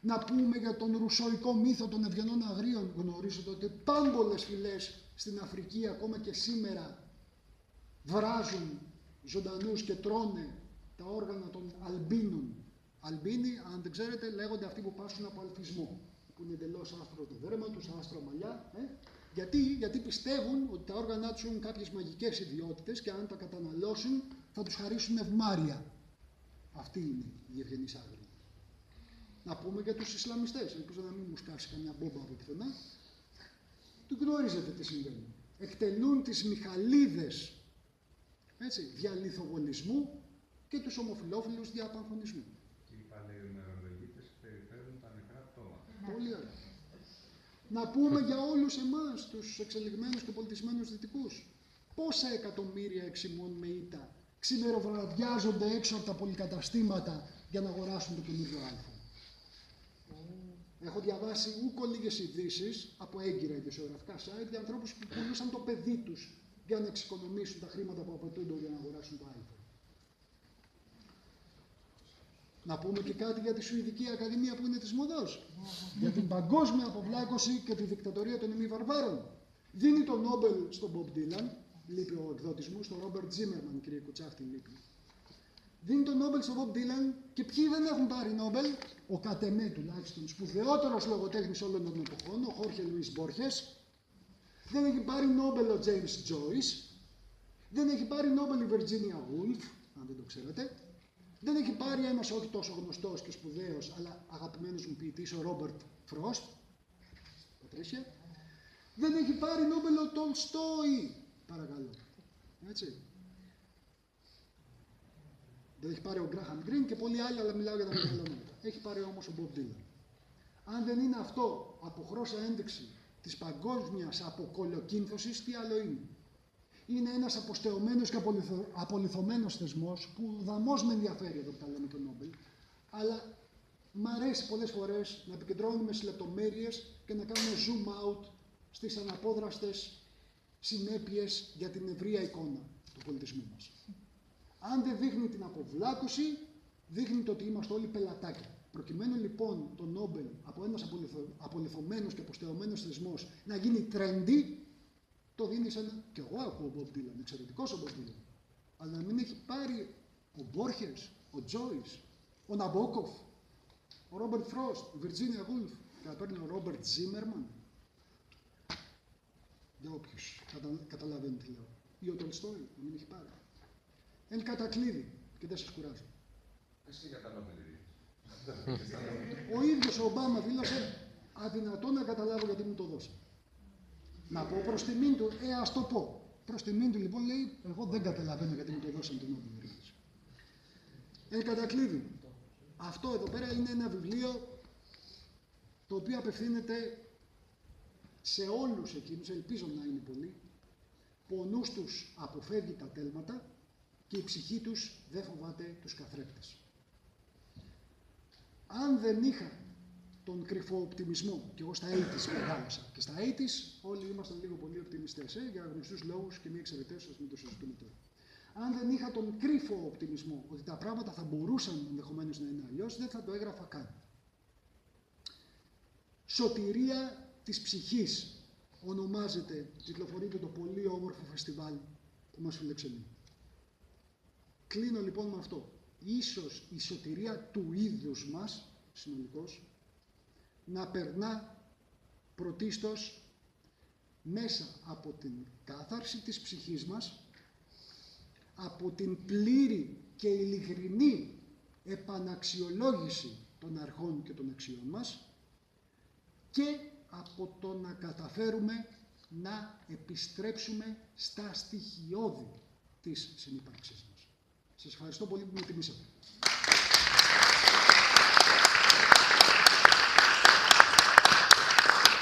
Να πούμε για τον ρουσοϊκό μύθο των ευγενών αγρίων. Γνωρίζετε ότι πάμπολες φυλές στην Αφρική ακόμα και σήμερα βράζουν ζωντανούς και τρώνε τα όργανα των αλμπίνων. Αλμπίνοι, αν δεν ξέρετε, λέγονται αυτοί που πάσχουν από αλφισμό, που είναι εντελώς άσπρο το δέρμα τους, άσπρα μαλλιά. Γιατί πιστεύουν ότι τα όργανα τους έχουν κάποιες μαγικές ιδιότητες και αν τα καταναλώσουν θα τους χαρίσουν ευμάρεια. Αυτή είναι η ευγενής άγρια. Να πούμε για τους Ισλαμιστές, ελπίζω να μην μου σκάσει καμιά μπόμπα από πουθενά. Του γνωρίζετε τι συμβαίνει. Εκτελούν τις μιχαλίδες, έτσι, δια λιθοβολισμού και τους ομοφυλόφιλους δια απαγχωνισμού. Και οι παλαιομερολογίτες περιφέρουν τα νεκρά πτώματα. Πολύ ωραία. Να πούμε για όλους εμάς, τους εξελιγμένους και πολιτισμένους δυτικούς. Πόσα εκατομμύρια εξημών με ήττα ξημεροβραδιάζονται έξω από τα πολυκαταστήματα για να αγοράσουν το καινούριο iPhone. Έχω διαβάσει ούκο λίγες ειδήσεις από έγκυρα ειδησιογραφικά site για ανθρώπους που πουλούσαν το παιδί τους για να εξοικονομήσουν τα χρήματα που απαιτούνται για να αγοράσουν το iPhone. Να πούμε και κάτι για τη Σουηδική Ακαδημία που είναι της μοδός. Για την παγκόσμια αποβλάκωση και τη δικτατορία των ημιβαρβάρων. Δίνει το Νόμπελ στον Bob Dylan, λείπει ο εκδότης μου, στον Ρόμπερτ Τζίμερμαν, κύριε Κουτσάφτη, λείπει. Δίνει το Νόμπελ στον Bob Dylan και ποιοι δεν έχουν πάρει Νόμπελ? Ο κατ' εμέ τουλάχιστον σπουδαιότερος λογοτέχνης όλων των εποχών, ο Χόρχε Λουίς Μπόρχες. Δεν έχει πάρει Νόμπελ ο James Joyce. Δεν έχει πάρει Νόμπελ η Virginia Woolf. αν δεν το ξέρετε. Δεν έχει πάρει ένας όχι τόσο γνωστός και σπουδαίος, αλλά αγαπημένος μου ποιητής, ο Ρόμπερτ Φρόστ. Πατρίσια. Δεν έχει πάρει Νόμπελ ο Τολστόι, παρακαλώ. Έτσι. Δεν έχει πάρει ο Γκράχαμ Γκριν και πολλοί άλλοι, αλλά μιλάω για τα μεγάλα ονόματα. Έχει πάρει όμως ο Μπομπ Ντίλαν. Αν δεν είναι αυτό αποχρόσα ένδειξη της παγκόσμιας αποκολοκύνθωσης, τι άλλο είναι? Είναι ένας αποστεωμένος και απολιθωμένος θεσμός που δαμώς με ενδιαφέρει εδώ που τα λέμε το Νόμπελ, αλλά μ' αρέσει πολλές φορές να επικεντρώνουμε στις λεπτομέρειες και να κάνουμε zoom out στις αναπόδραστες συνέπειες για την ευρεία εικόνα του πολιτισμού μας. Αν δεν δείχνει την αποβλάκωση, δείχνει το ότι είμαστε όλοι πελατάκια. Προκειμένου λοιπόν το Νόμπελ από ένας απολιθωμένος και αποστεωμένος θεσμός να γίνει trendy, το δίνει σε ένα. Και εγώ ακούω ο Bob Dylan, εξαιρετικός ο Bob Dylan. Αλλά να μην έχει πάρει ο Μπόρχες, ο Τζόις, ο Ναμπόκοφ, ο Ρόμπερτ Φρόστ, η Βιρτζίνια Γούλφ, και να παίρνει ο Ρόμπερτ Ζίμερμαν. Για όποιους καταλαβαίνουν τι λέω. Ή ο Τολστόι, να μην έχει πάρει. Εν κατακλείδη, και δεν σας κουράζω. Εσύ καταλαβαίνεις. Ο ίδιος ο Ομπάμα δήλωσε αδυνατό να καταλάβω γιατί μου το δώσανε. Να πω προς τιμήν του, ας το πω. Προς τιμήν του λοιπόν λέει, εγώ δεν καταλαβαίνω γιατί μου το δώσανε τον Νόμπελ. Εν κατακλείδη, αυτό εδώ πέρα είναι ένα βιβλίο το οποίο απευθύνεται σε όλους εκείνους, ελπίζω να είναι πολλοί, που ο νους τους αποφεύγει τα τέλματα και η ψυχή τους δεν φοβάται τους καθρέφτες. Αν δεν είχα τον κρυφό οπτιμισμό, και εγώ στα 80's μεγάλωσα, και στα 80's όλοι ήμασταν λίγο πολύ οπτιμιστές, για γνωστούς λόγους και μη εξαιρετές, ας μην το συζητούμε τώρα. Αν δεν είχα τον κρύφο οπτιμισμό, ότι τα πράγματα θα μπορούσαν ενδεχομένως να είναι αλλιώς, δεν θα το έγραφα καν. Σωτηρία της ψυχής ονομάζεται, κυκλοφορείται το πολύ όμορφο φεστιβάλ που μας φιλοξενεί. Κλείνω λοιπόν με αυτό. Ίσως η σωτηρία του είδους μας, συνολικώς, να περνά πρωτίστως μέσα από την κάθαρση της ψυχής μας, από την πλήρη και ειλικρινή επαναξιολόγηση των αρχών και των αξιών μας και από το να καταφέρουμε να επιστρέψουμε στα στοιχειώδη της συνύπαρξής μας. Σας ευχαριστώ πολύ που με τιμήσατε.